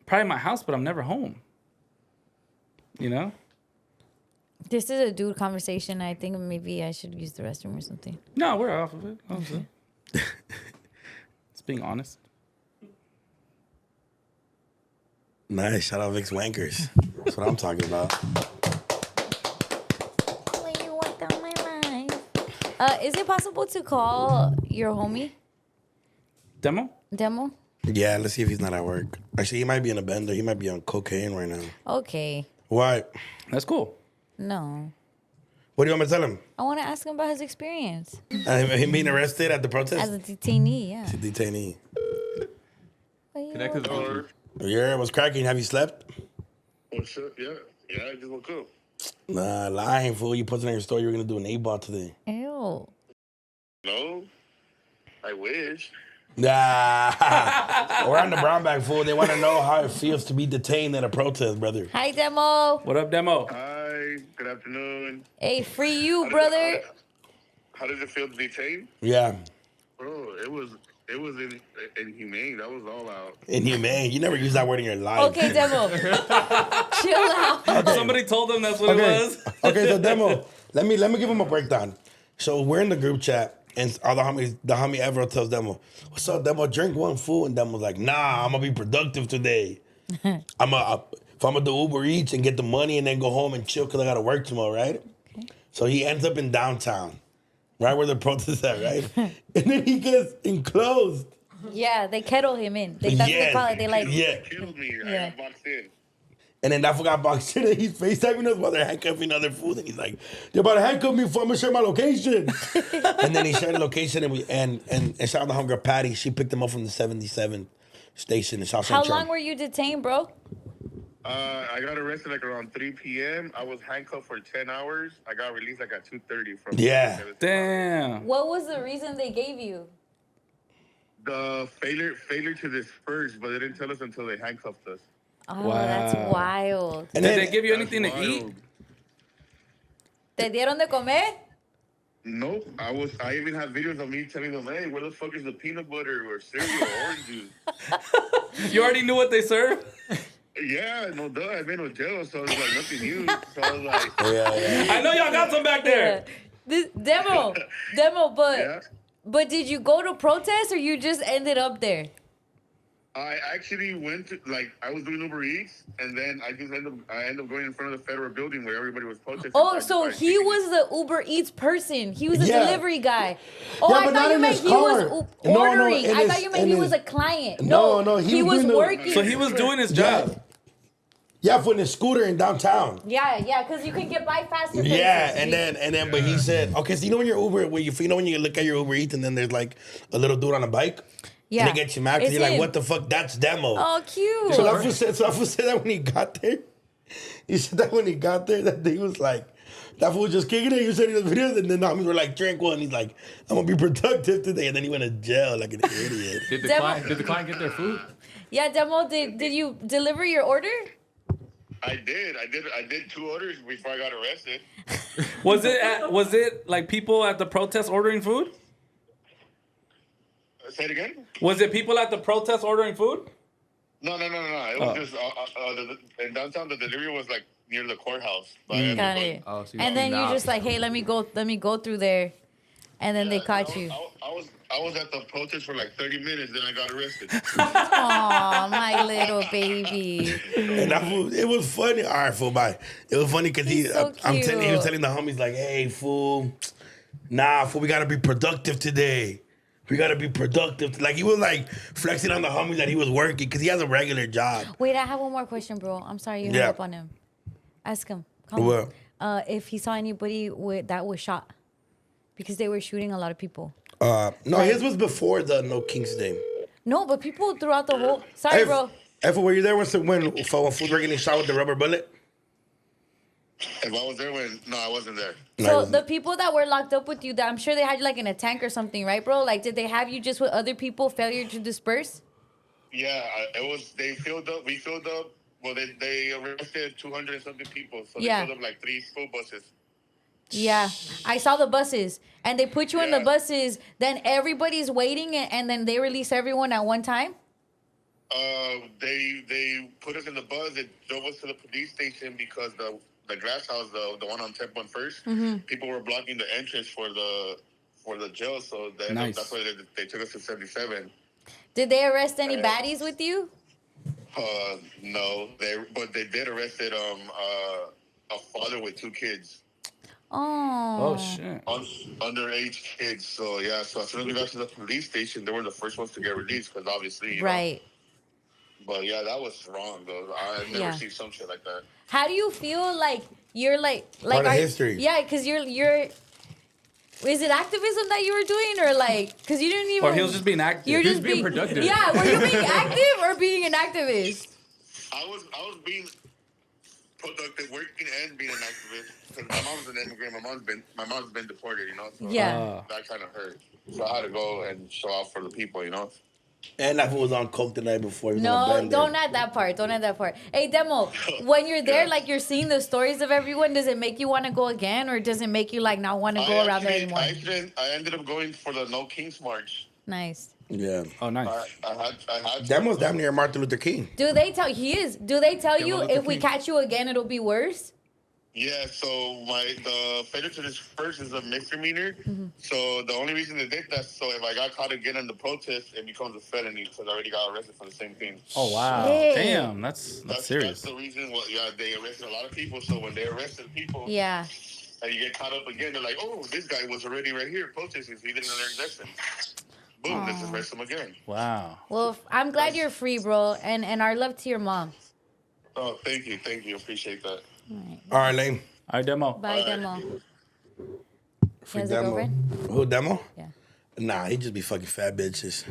Speaker 5: probably my house, but I'm never home. You know?
Speaker 4: This is a dude conversation. I think maybe I should use the restroom or something.
Speaker 5: No, we're off of it. Honestly. It's being honest.
Speaker 3: nice. Shout out Vic's Wankers. That's what I'm talking about.
Speaker 4: When you walk down my life. Is it possible to call your homie
Speaker 5: Demo?
Speaker 4: Demo?
Speaker 3: Yeah, let's see if he's not at work. Actually, he might be in a bender. He might be on cocaine right now.
Speaker 4: Okay.
Speaker 3: Why?
Speaker 5: That's cool.
Speaker 4: No.
Speaker 3: What do you want me to tell him?
Speaker 4: I want to ask him about his experience
Speaker 3: Him being arrested at the protest?
Speaker 4: as a detainee. Yeah.
Speaker 3: He's a detainee.
Speaker 2: Connect to the future.
Speaker 3: Yeah, what's cracking? Have you slept?
Speaker 6: What's up? Yeah, I just woke up.
Speaker 3: Nah, lying, fool. You posted on your story you were going to do an A-ball today.
Speaker 4: Ew.
Speaker 6: No, I wish.
Speaker 3: Nah. We're on the brown bag, fool. They want to know how it feels to be detained at a protest, brother.
Speaker 4: Hi, Demo.
Speaker 5: What up, Demo?
Speaker 6: Hi, good afternoon.
Speaker 4: Hey, free you, brother.
Speaker 6: How does it feel to be detained?
Speaker 3: Yeah.
Speaker 6: Bro, it was It was inhumane. That was all out.
Speaker 3: Inhumane. You never use that word in your life.
Speaker 4: Okay, Demo. Chill out.
Speaker 5: Somebody told them that's what it was.
Speaker 3: Okay, so Demo, let me give him a breakdown. So we're in the group chat, and all the homie Everett tells Demo, "What's up, Demo? Drink one food." And Demo's like, "Nah, I'm gonna be productive today. If I'm gonna do Uber Eats and get the money and then go home and chill because I gotta work tomorrow, right?" Okay. So he ends up in downtown, right where the protest at, right? And then he gets enclosed.
Speaker 4: Yeah, they kettle him in. That's what they call it. They like.
Speaker 3: Yeah.
Speaker 6: Killed me. I
Speaker 4: Yeah.
Speaker 6: got boxed in.
Speaker 3: And then that fool got boxed in and he's FaceTiming us while they're handcuffing other fools. And he's like, "They're about to handcuff me before I'm gonna share my location." And then he shared the location and shout out the homegirl Patty. She picked him up from the 77 station in South
Speaker 4: How
Speaker 3: Central.
Speaker 4: long were you detained, bro?
Speaker 6: I got arrested like around 3 p.m. I was handcuffed for 10 hours. I got released like at 2:30 from.
Speaker 3: Yeah.
Speaker 5: Damn.
Speaker 4: What was the reason they gave you?
Speaker 6: The failure to disperse, but they didn't tell us until they handcuffed us.
Speaker 4: Oh,
Speaker 5: Wow.
Speaker 4: that's wild.
Speaker 3: And
Speaker 5: Did
Speaker 3: then,
Speaker 5: they give you
Speaker 6: That's
Speaker 5: anything to eat?
Speaker 6: wild.
Speaker 4: ¿Te dieron de comer?
Speaker 6: Nope. I even had videos of me telling them, "Hey, where the fuck is the peanut butter or cereal or orange juice?"
Speaker 5: You already knew what they served?
Speaker 6: Yeah, no duh. I've been to jail, so it's like nothing new. So I was like,
Speaker 3: yeah.
Speaker 5: I know y'all got some back there.
Speaker 4: This demo,
Speaker 6: yeah.
Speaker 4: but did you go to protest or you just ended up there?
Speaker 6: I actually went to, I was doing Uber Eats, and then I ended up going in front of the federal building where everybody was protesting.
Speaker 4: Oh,
Speaker 6: I
Speaker 4: so
Speaker 6: started
Speaker 4: he
Speaker 6: taking
Speaker 4: was the Uber Eats person. He was a
Speaker 3: Yeah.
Speaker 4: delivery guy. Oh,
Speaker 3: Yeah,
Speaker 4: I
Speaker 3: but not
Speaker 4: thought you
Speaker 3: in
Speaker 4: meant
Speaker 3: his
Speaker 4: he
Speaker 3: car.
Speaker 4: was
Speaker 3: No,
Speaker 4: ordering.
Speaker 3: in
Speaker 4: I
Speaker 3: his-
Speaker 4: thought you meant
Speaker 3: in
Speaker 4: he
Speaker 3: his-
Speaker 4: was a client.
Speaker 3: No,
Speaker 4: No,
Speaker 3: he
Speaker 4: he
Speaker 3: was
Speaker 4: was
Speaker 3: doing the-
Speaker 4: working.
Speaker 5: So he was doing his job.
Speaker 3: Yeah, for the scooter in downtown.
Speaker 4: Yeah, because you can get by faster. Places.
Speaker 3: Yeah, and then, but he said, okay, so you know when you're Uber, when you look at your Uber Eats and then there's like a little dude on a bike,
Speaker 4: Yeah.
Speaker 3: and they get you mad because
Speaker 4: It's
Speaker 3: you're like,
Speaker 4: him.
Speaker 3: what the fuck? That's Demo.
Speaker 4: Oh, cute.
Speaker 3: So that fool said that when he got there. He said that when he got there, that he was like, that fool was just kicking it. He was sending us videos, and then the homies were like, drink one. He's like, I'm gonna be productive today, and then he went to jail like an idiot.
Speaker 2: Did the client get their food?
Speaker 4: Yeah, Demo, did you deliver your order?
Speaker 6: I did 2 orders before I got arrested.
Speaker 5: Was it like people at the protest ordering food?
Speaker 6: Say it again?
Speaker 5: Was it people at the protest ordering food?
Speaker 6: No. It was just in downtown. The delivery was like near the courthouse. But
Speaker 4: Got it.
Speaker 2: Oh, so you
Speaker 4: And then you
Speaker 2: found
Speaker 4: just
Speaker 2: out.
Speaker 4: like, hey, let me go through there, and then they caught you.
Speaker 6: I was at the protest for like 30 minutes, then I got arrested.
Speaker 4: Aw, my little baby.
Speaker 3: And that fool, it was funny. All right, fool, bye. It was funny because
Speaker 4: He's so
Speaker 3: he was
Speaker 4: cute.
Speaker 3: telling the homies like, hey, fool, nah, fool, we gotta be productive today. We gotta be productive. Like he was like flexing on the homies that he was working because he has a regular job.
Speaker 4: Wait, I have one more question, bro. I'm sorry you hung
Speaker 3: Yeah.
Speaker 4: up on him. Ask him. Come
Speaker 3: What?
Speaker 4: on. If he saw anybody that was shot, because they were shooting a lot of people.
Speaker 3: No, his was before the No Kings Day.
Speaker 4: No, but people throughout the whole. Sorry, bro.
Speaker 3: If were you there when fools were getting shot with the rubber bullet?
Speaker 6: If I was there no, I wasn't there.
Speaker 4: So the people that were locked up with you, that I'm sure they had you like in a tank or something, right, bro? Like, did they have you just with other people, failure to disperse?
Speaker 6: Yeah, they filled up. We filled up. Well, they arrested 200 and something people. So
Speaker 4: Yeah.
Speaker 6: they filled up like 3 school buses.
Speaker 4: Yeah, I saw the buses, and they put you in the
Speaker 6: Yeah.
Speaker 4: buses. Then everybody's waiting, and then they release everyone at one time.
Speaker 6: They put us in the bus. They drove us to the police station because the glass house, the one on 10th First, people were blocking the entrance for the jail. So
Speaker 5: Nice.
Speaker 6: that's why they took us to 77.
Speaker 4: Did they arrest any baddies with you?
Speaker 6: No, but they did arrested a father with 2 kids.
Speaker 4: Oh.
Speaker 5: Oh shit.
Speaker 6: Underage kids. So yeah. So as soon as we got to the police station, they were the first ones to get released because obviously, you know.
Speaker 4: Right.
Speaker 6: But yeah, that was wrong though. I've never
Speaker 4: Yeah.
Speaker 6: seen some shit like that.
Speaker 4: How do you feel like you're like
Speaker 3: Part of history.
Speaker 4: Yeah, because you're. Is it activism that you were doing, or like because you didn't even?
Speaker 5: Or he was just being active.
Speaker 4: You're
Speaker 2: He was
Speaker 4: just
Speaker 2: being productive.
Speaker 4: Yeah, were you being active or being an activist?
Speaker 6: I was being productive, working and being an activist. Because my mom's an immigrant. My mom's been deported. You know. So
Speaker 4: Yeah.
Speaker 6: That kind of hurt. So I had to go and show out for the people. You know.
Speaker 3: And that fool was on coke the night before. He was on a
Speaker 4: No,
Speaker 3: bender.
Speaker 4: don't add that part. Don't add that part. Hey, Demo, when you're there,
Speaker 6: Yeah.
Speaker 4: like you're seeing the stories of everyone, does it make you want to go again, or does it make you like not want to go around there anymore?
Speaker 6: I ended up going for the No Kings March.
Speaker 4: Nice.
Speaker 3: Yeah.
Speaker 5: Oh, nice.
Speaker 6: I had
Speaker 3: Demo's damn near Martin Luther King.
Speaker 4: Do they tell Do they tell you
Speaker 2: Luther
Speaker 4: if we
Speaker 2: King.
Speaker 4: catch you again, it'll be worse?
Speaker 6: Yeah, so the federal to this first is a misdemeanor.
Speaker 4: Mm-hmm.
Speaker 6: So the only reason they did that, so if I got caught again in the protest, it becomes a felony because I already got arrested for the same thing.
Speaker 5: Oh, wow.
Speaker 4: Shit.
Speaker 5: Damn, that's serious.
Speaker 6: That's the reason. Well, yeah, they arrested a lot of people. So when they arrested people,
Speaker 4: Yeah.
Speaker 6: and you get caught up again, they're like, "Oh, this guy was already right here protesting. He didn't learn lesson. Boom, let's arrest him again."
Speaker 5: Wow.
Speaker 4: Well, I'm glad you're free, bro. And our love to your mom.
Speaker 6: Oh, thank you, appreciate that.
Speaker 3: All right, Lane.
Speaker 5: All right, Demo.
Speaker 4: Bye, Demo.
Speaker 3: Free
Speaker 4: has a
Speaker 3: Demo.
Speaker 4: girlfriend?
Speaker 3: Who, Demo?
Speaker 4: Yeah.
Speaker 3: Nah, he just be fucking fat bitches.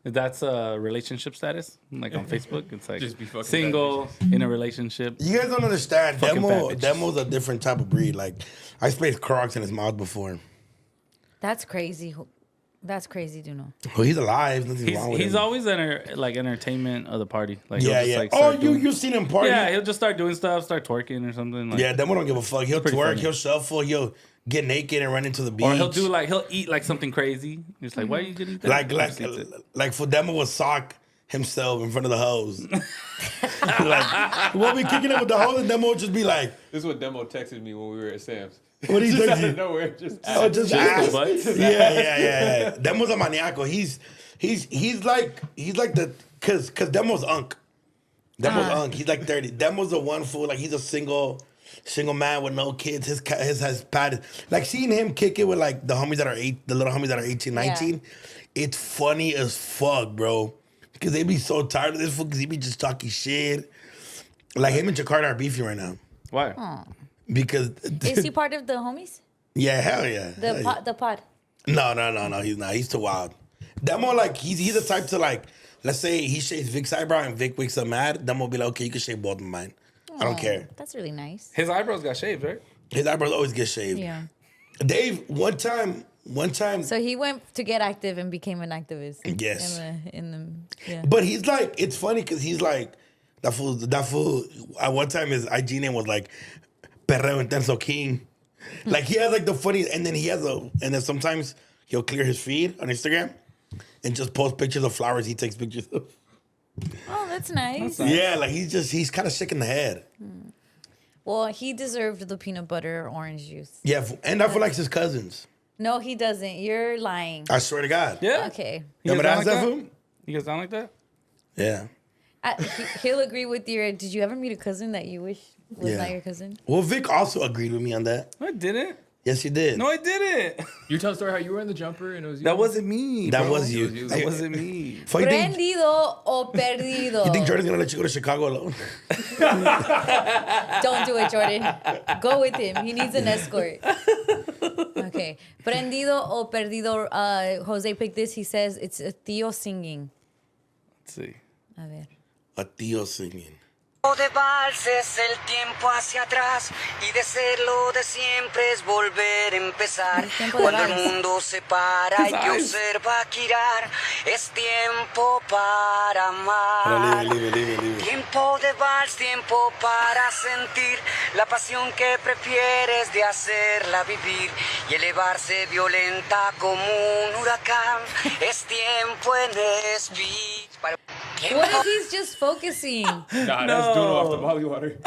Speaker 5: That's a relationship status, like on Facebook. It's like
Speaker 2: Just be fucking
Speaker 5: single in a relationship.
Speaker 3: You guys don't understand.
Speaker 5: Fucking
Speaker 3: Demo,
Speaker 5: fat bitches.
Speaker 3: Demo's a different type of breed. Like, I sprayed Crocs in his mouth before.
Speaker 4: That's crazy. That's crazy, DoKnow.
Speaker 3: Well, he's alive. Nothing wrong with
Speaker 5: He's
Speaker 3: him.
Speaker 5: always entertainment of the party. Like he'll
Speaker 3: Yeah,
Speaker 5: just,
Speaker 3: yeah.
Speaker 5: like,
Speaker 3: Oh,
Speaker 5: start doing-
Speaker 3: you seen him party?
Speaker 5: Yeah, he'll just start doing stuff, start twerking or something. Like,
Speaker 3: Yeah, Demo don't give a fuck. He'll
Speaker 5: pretty
Speaker 3: twerk,
Speaker 5: funny.
Speaker 3: he'll shuffle, he'll get naked and run into the beach.
Speaker 5: or he'll eat like something crazy. It's like, why are you gonna eat that?
Speaker 3: like for Demo would sock himself in front of the hose. Like, we'll be kicking it with the hose, and Demo would just be like,
Speaker 2: This is what Demo texted me when we were at Sam's.
Speaker 3: "What are you
Speaker 2: Just out
Speaker 3: texting?"
Speaker 2: of nowhere, just
Speaker 3: Oh, just ass.
Speaker 5: butts?
Speaker 3: Yeah. Demo's a maniaco. He's like the cause Demo's unk. Demo's unk. He's like 30. Demo's a one fool. Like he's a single man with no kids. His has padded. Like seeing him kick it with like the homies that are the little homies that are 18, 19. It's funny as fuck, bro. Cause they be so tired of this fool. Cause he be just talking shit. Like him and Jakarta are beefing right now.
Speaker 5: Why?
Speaker 3: Because
Speaker 4: Is he part of the homies?
Speaker 3: yeah, hell yeah.
Speaker 4: The
Speaker 3: Hell yeah.
Speaker 4: the pod.
Speaker 3: No, he's not. He's too wild. Demo, like, he's the type to, like, let's say he shaves Vic's eyebrow and Vic wakes up mad. Demo will be like, okay, you can shave both of mine. I don't care.
Speaker 4: That's really nice.
Speaker 5: His eyebrows got shaved, right?
Speaker 3: His eyebrows always get shaved.
Speaker 4: Yeah.
Speaker 3: Dave, one time.
Speaker 4: So he went to get active and became an activist.
Speaker 3: Yes.
Speaker 4: Yeah.
Speaker 3: But he's like, it's funny because he's like, that fool, at one time his IG name was like, Perreo Intenso King. Like, he has like the funny, and then sometimes he'll clear his feed on Instagram and just post pictures of flowers he takes pictures of.
Speaker 4: Oh, that's nice.
Speaker 3: Yeah, like he's kind of sick in the head.
Speaker 4: Well, he deserved the peanut butter orange juice.
Speaker 3: Yeah, and I feel like his cousins.
Speaker 4: No, he doesn't. You're lying.
Speaker 3: I swear to God.
Speaker 5: Yeah.
Speaker 4: Okay.
Speaker 5: You
Speaker 3: Remember
Speaker 5: guys
Speaker 3: that
Speaker 5: sound
Speaker 3: stuff?
Speaker 5: like that? You guys sound like that?
Speaker 3: Yeah.
Speaker 4: He'll agree with your. Did you ever meet a cousin that you wish was
Speaker 3: Yeah.
Speaker 4: not your cousin?
Speaker 3: Well, Vic also agreed with me on that.
Speaker 5: No, I didn't.
Speaker 3: Yes, he did.
Speaker 5: No, I didn't.
Speaker 2: You tell the story how you were in the jumper and it was you.
Speaker 5: That wasn't me.
Speaker 3: That
Speaker 5: bro.
Speaker 3: was you.
Speaker 2: you.
Speaker 5: That wasn't me.
Speaker 3: So you think
Speaker 4: Prendido o perdido.
Speaker 3: Jordan's gonna let you go to Chicago alone?
Speaker 4: Don't do it, Jordan. Go with him. He needs an escort. Okay. Prendido o perdido. Jose picked this. He says it's a tío singing.
Speaker 5: Let's see.
Speaker 4: A ver.
Speaker 3: A tío singing.
Speaker 7: De valses el tiempo hacia atrás y de ser lo de siempre es volver a empezar.
Speaker 4: El tiempo de
Speaker 7: Cuando el
Speaker 4: vals.
Speaker 7: mundo se para y te
Speaker 5: eyes.
Speaker 7: observa girar, es tiempo para amar.
Speaker 3: Leave it.
Speaker 7: Tiempo de vals, tiempo para sentir la pasión que prefieres de hacerla vivir y elevarse violenta como un huracán. Es tiempo en respirar.
Speaker 4: What if he's just focusing?
Speaker 2: Nah, that's DoKnow off the Molly water.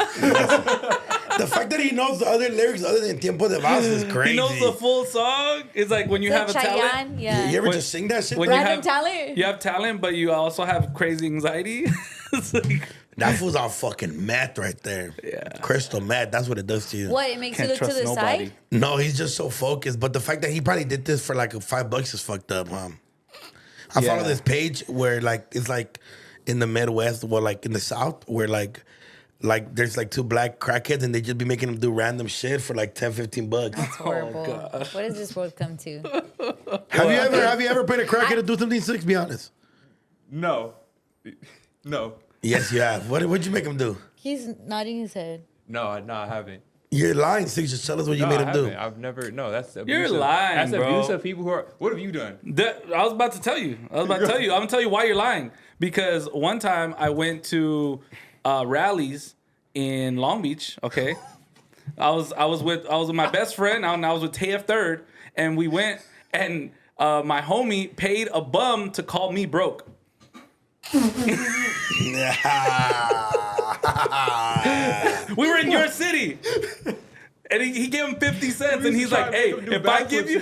Speaker 3: The fact that he knows the other lyrics other than Tiempo de Vals is crazy.
Speaker 5: He knows the full song. It's like when you have a talent.
Speaker 4: Yeah.
Speaker 3: You ever just sing that shit?
Speaker 5: When
Speaker 3: bro?
Speaker 5: you
Speaker 4: Random
Speaker 5: have
Speaker 4: talent.
Speaker 5: You have talent, but you also have crazy anxiety. It's like,
Speaker 3: That fool's on fucking meth right there.
Speaker 5: Yeah.
Speaker 3: Crystal meth. That's what it does to you.
Speaker 4: What? It makes you
Speaker 5: can't
Speaker 4: look to
Speaker 5: trust
Speaker 4: the
Speaker 5: nobody.
Speaker 4: side?
Speaker 3: No, he's just so focused. But the fact that he probably did this for like $5 is fucked up, huh? I follow
Speaker 5: Yeah.
Speaker 3: this page where like it's like in the Midwest or like in the South where like there's like two black crackheads and they just be making them do random shit for like $10-15.
Speaker 4: It's horrible. What does this world come to?
Speaker 3: Have you ever paid a crackhead to do something sick? Be honest.
Speaker 2: No.
Speaker 3: Yes, you have. What'd you make him do?
Speaker 4: He's nodding his head.
Speaker 2: No, I haven't.
Speaker 3: You're lying, Six. Just tell us what you
Speaker 2: No,
Speaker 3: made
Speaker 2: I
Speaker 3: him do.
Speaker 2: haven't. I've never. No, that's abuse.
Speaker 5: You're lying,
Speaker 2: That's
Speaker 5: bro.
Speaker 2: abuse of people who are. What have you done?
Speaker 5: I was about to tell you. I'm gonna tell you why you're lying. Because one time I went to rallies in Long Beach. Okay, I was with my best friend, and I was with TF Third, and we went. and my homie paid a bum to call me broke. We were in your city. And he gave him 50 cents, and he's like, "Hey, if I give you,"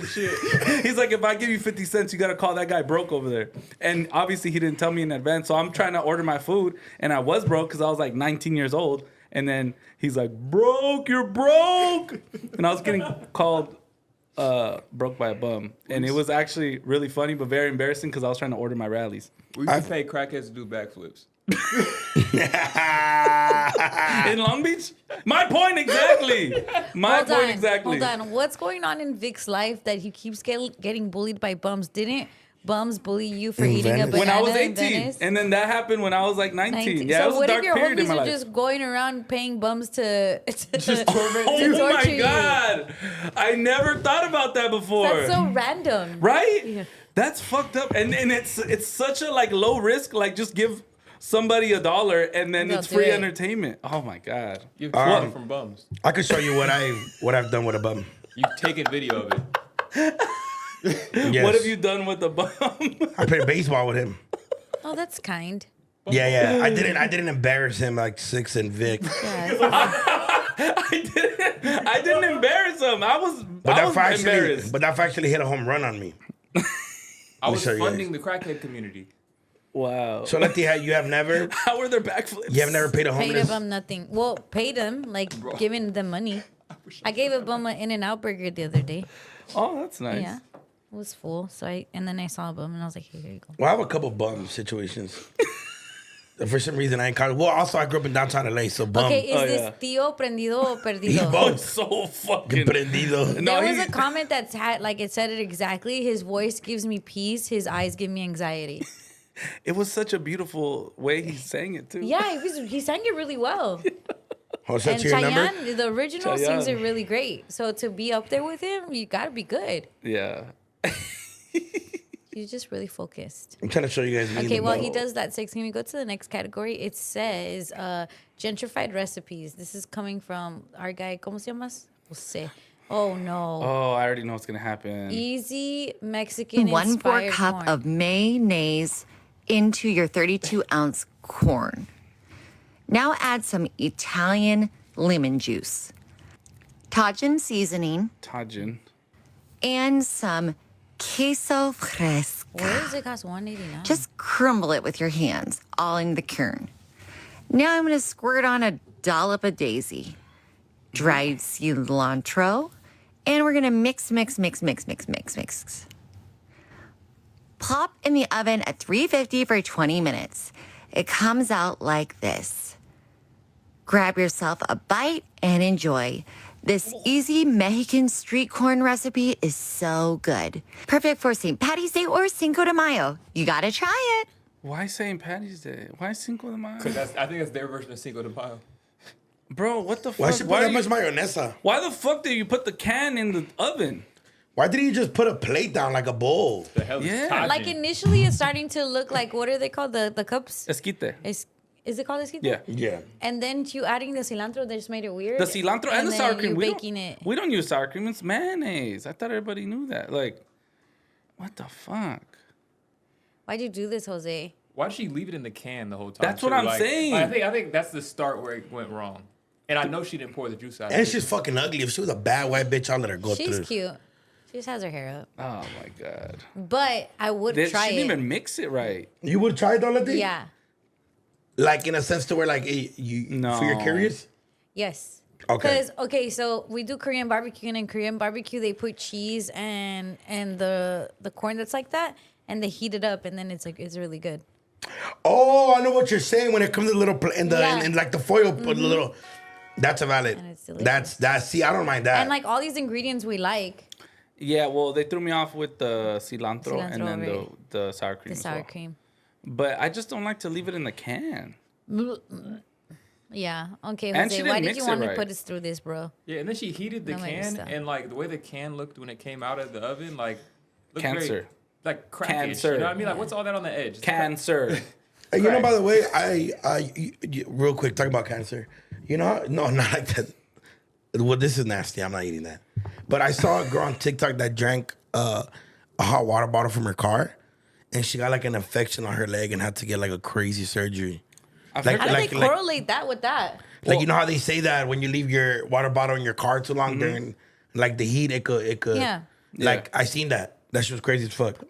Speaker 5: he's like, "If I give you 50 cents, you gotta call that guy broke over there." And obviously, he didn't tell me in advance, so I'm trying to order my food, and I was broke because I was like 19 years old. And then he's like, "Broke, you're broke," and I was getting called broke by a bum, and it was actually really funny but very embarrassing because I was trying to order my rallies.
Speaker 2: We used to pay crackheads to do backflips.
Speaker 5: In Long Beach? My point exactly.
Speaker 4: Hold on. What's going on in Vic's life that he keeps getting bullied by bums? Didn't bums bully you for eating a banana
Speaker 5: when I was
Speaker 4: in
Speaker 5: 18,
Speaker 4: Venice?
Speaker 5: and then that happened when I was like 19. Yeah,
Speaker 4: so
Speaker 5: it was
Speaker 4: what
Speaker 5: a dark
Speaker 4: if your
Speaker 5: period in
Speaker 4: homies
Speaker 5: my
Speaker 4: are
Speaker 5: life.
Speaker 4: just going around paying bums to
Speaker 5: Oh my
Speaker 4: torture you?
Speaker 5: God. I never thought about that before.
Speaker 4: That's so random.
Speaker 5: Right?
Speaker 4: Yeah.
Speaker 5: That's fucked up. And it's such a like low risk, like just give somebody $1 and then
Speaker 4: They'll
Speaker 5: it's
Speaker 4: do
Speaker 5: free
Speaker 4: it.
Speaker 5: entertainment. Oh my God.
Speaker 2: You've stolen from bums.
Speaker 3: I can show you what I've done with a bum.
Speaker 2: You've taken video of it.
Speaker 3: Yes.
Speaker 5: What have you done with the bum?
Speaker 3: I played baseball with him.
Speaker 4: Oh, that's kind.
Speaker 3: Yeah. I didn't embarrass him like Six and Vic.
Speaker 4: Yeah.
Speaker 5: I didn't embarrass him. I was embarrassed.
Speaker 3: But that actually hit a home run on me.
Speaker 2: I was
Speaker 3: show you
Speaker 2: funding the crackhead community.
Speaker 5: Wow.
Speaker 3: So Letty, you have never
Speaker 5: How were their backflips?
Speaker 3: you have never paid a
Speaker 4: Paid a
Speaker 3: homeless.
Speaker 4: bum nothing. Well, paid him, like giving them money. I gave a bum an In-N-Out burger the other day.
Speaker 5: Oh, that's nice.
Speaker 4: Yeah. It was full. So then I saw a bum and I was like, hey, here you go.
Speaker 3: Well, I have a couple bum situations. For some reason, I ain't caught it. Well, also, I grew up in downtown LA, so bum.
Speaker 4: Okay, is
Speaker 5: Oh,
Speaker 4: this
Speaker 5: yeah.
Speaker 4: tío prendido o perdido?
Speaker 3: He's both.
Speaker 5: It's so fucking.
Speaker 3: Prendido.
Speaker 5: No,
Speaker 4: There was
Speaker 5: he-
Speaker 4: a comment that had, like, it said it exactly. His voice gives me peace. His eyes give me anxiety.
Speaker 5: It was such a beautiful way he sang it too.
Speaker 4: Yeah, he sang it really well.
Speaker 3: Oh, so
Speaker 4: And
Speaker 3: that's your number?
Speaker 4: Chayanne, the original, sings it
Speaker 5: Chayanne.
Speaker 4: really great. So to be up there with him, you gotta be good.
Speaker 5: Yeah.
Speaker 4: He's just really focused.
Speaker 3: I'm trying to show you guys.
Speaker 4: Okay, well, he does that 6. Can we go to the next category? It says gentrified recipes. This is coming from our guy, ¿cómo se llama? Jose. Oh, no.
Speaker 5: Oh, I already know what's gonna happen.
Speaker 4: Easy Mexican
Speaker 8: 1/4 cup
Speaker 4: corn.
Speaker 8: of mayonnaise into your 32-ounce corn. Now add some Italian lemon juice, Tajin seasoning,
Speaker 5: Tajin.
Speaker 8: and some queso fresco.
Speaker 4: Where does it cost $1.89?
Speaker 8: Just crumble it with your hands, all in the kern. Now I'm going to squirt on a dollop of daisy, dried cilantro, and we're going to mix. Pop in the oven at 350 for 20 minutes. It comes out like this. Grab yourself a bite and enjoy. This easy Mexican street corn recipe is so good. Perfect for St. Patty's Day or Cinco de Mayo. You gotta try it.
Speaker 5: Why St. Patty's Day? Why Cinco de Mayo?
Speaker 2: Because I think that's their version of Cinco de Mayo.
Speaker 5: Bro, what the fuck?
Speaker 3: Why should put that much mayonesa?
Speaker 5: Why the fuck did you put the can in the oven?
Speaker 3: Why didn't you just put a plate down like a bowl?
Speaker 2: The hell is
Speaker 5: Yeah.
Speaker 2: Tajin?
Speaker 4: Like initially, it's starting to look like, what are they called? The cups?
Speaker 5: Esquite.
Speaker 4: Is it called esquite?
Speaker 5: Yeah.
Speaker 3: Yeah.
Speaker 4: And then you adding the cilantro, they just made it weird.
Speaker 5: The cilantro and the
Speaker 4: then
Speaker 5: sour cream.
Speaker 4: You're
Speaker 5: We
Speaker 4: baking it.
Speaker 5: we don't use sour cream. It's mayonnaise. I thought everybody knew that. Like, what the fuck?
Speaker 4: Why'd you do this, Jose?
Speaker 2: Why did she leave it in the can the whole time?
Speaker 5: That's what
Speaker 2: too?
Speaker 5: I'm
Speaker 2: Like,
Speaker 5: saying.
Speaker 2: I think that's the start where it went wrong. And I know she didn't pour the juice out.
Speaker 3: And she's fucking ugly. If she was a bad white bitch, I'll let her go
Speaker 4: She's
Speaker 3: through.
Speaker 4: cute. She just has her hair up.
Speaker 5: Oh my god.
Speaker 4: But I would
Speaker 5: She
Speaker 4: try
Speaker 5: didn't
Speaker 4: it.
Speaker 5: even mix it right.
Speaker 3: You would try it, though, Letty?
Speaker 4: Yeah.
Speaker 3: Like in a sense to where like you
Speaker 5: No.
Speaker 3: for you're curious?
Speaker 4: Yes.
Speaker 3: Okay.
Speaker 4: Because so we do Korean barbecue, and in Korean barbecue they put cheese and the corn that's like that, and they heat it up, and then it's really good.
Speaker 3: Oh, I know what you're saying when it comes to the little in the
Speaker 4: Yeah.
Speaker 3: in like the foil put a little. That's a valid.
Speaker 4: And it's delicious.
Speaker 3: That's see, I don't mind that.
Speaker 4: And like all these ingredients we like,
Speaker 5: Yeah, well, they threw me off with the cilantro, and
Speaker 4: Cilantro,
Speaker 5: then
Speaker 4: right.
Speaker 5: the sour cream.
Speaker 4: the
Speaker 5: as
Speaker 4: sour
Speaker 5: well.
Speaker 4: cream.
Speaker 5: But I just don't like to leave it in the can.
Speaker 4: Yeah. Okay,
Speaker 5: And she
Speaker 4: Jose,
Speaker 5: didn't
Speaker 4: why did
Speaker 5: mix
Speaker 4: you
Speaker 5: it
Speaker 4: want to
Speaker 5: right.
Speaker 4: put us through this, bro?
Speaker 2: Yeah, and then she heated the
Speaker 4: No, wait,
Speaker 2: can,
Speaker 4: stop.
Speaker 2: and like the way the can looked when it came out of the oven, like looked
Speaker 5: Cancer.
Speaker 2: very, like crackish.
Speaker 5: Cancer.
Speaker 2: You know what I mean? Like what's all that on the edge? It's
Speaker 5: Cancer.
Speaker 3: And you know,
Speaker 2: Correct.
Speaker 3: by the way, real quick, talking about cancer. You know, no, not like that. Well, this is nasty. I'm not eating that. But I saw a girl on TikTok that drank a hot water bottle from her car, and she got like an infection on her leg and had to get like a crazy surgery.
Speaker 5: I've
Speaker 3: Like-
Speaker 5: heard
Speaker 4: How do
Speaker 3: like-
Speaker 4: they correlate that with that?
Speaker 3: Like you know how they say that when you leave your water bottle in your car too long during like the heat, it could.
Speaker 4: Yeah.
Speaker 3: Like I seen that. That shit was crazy as fuck.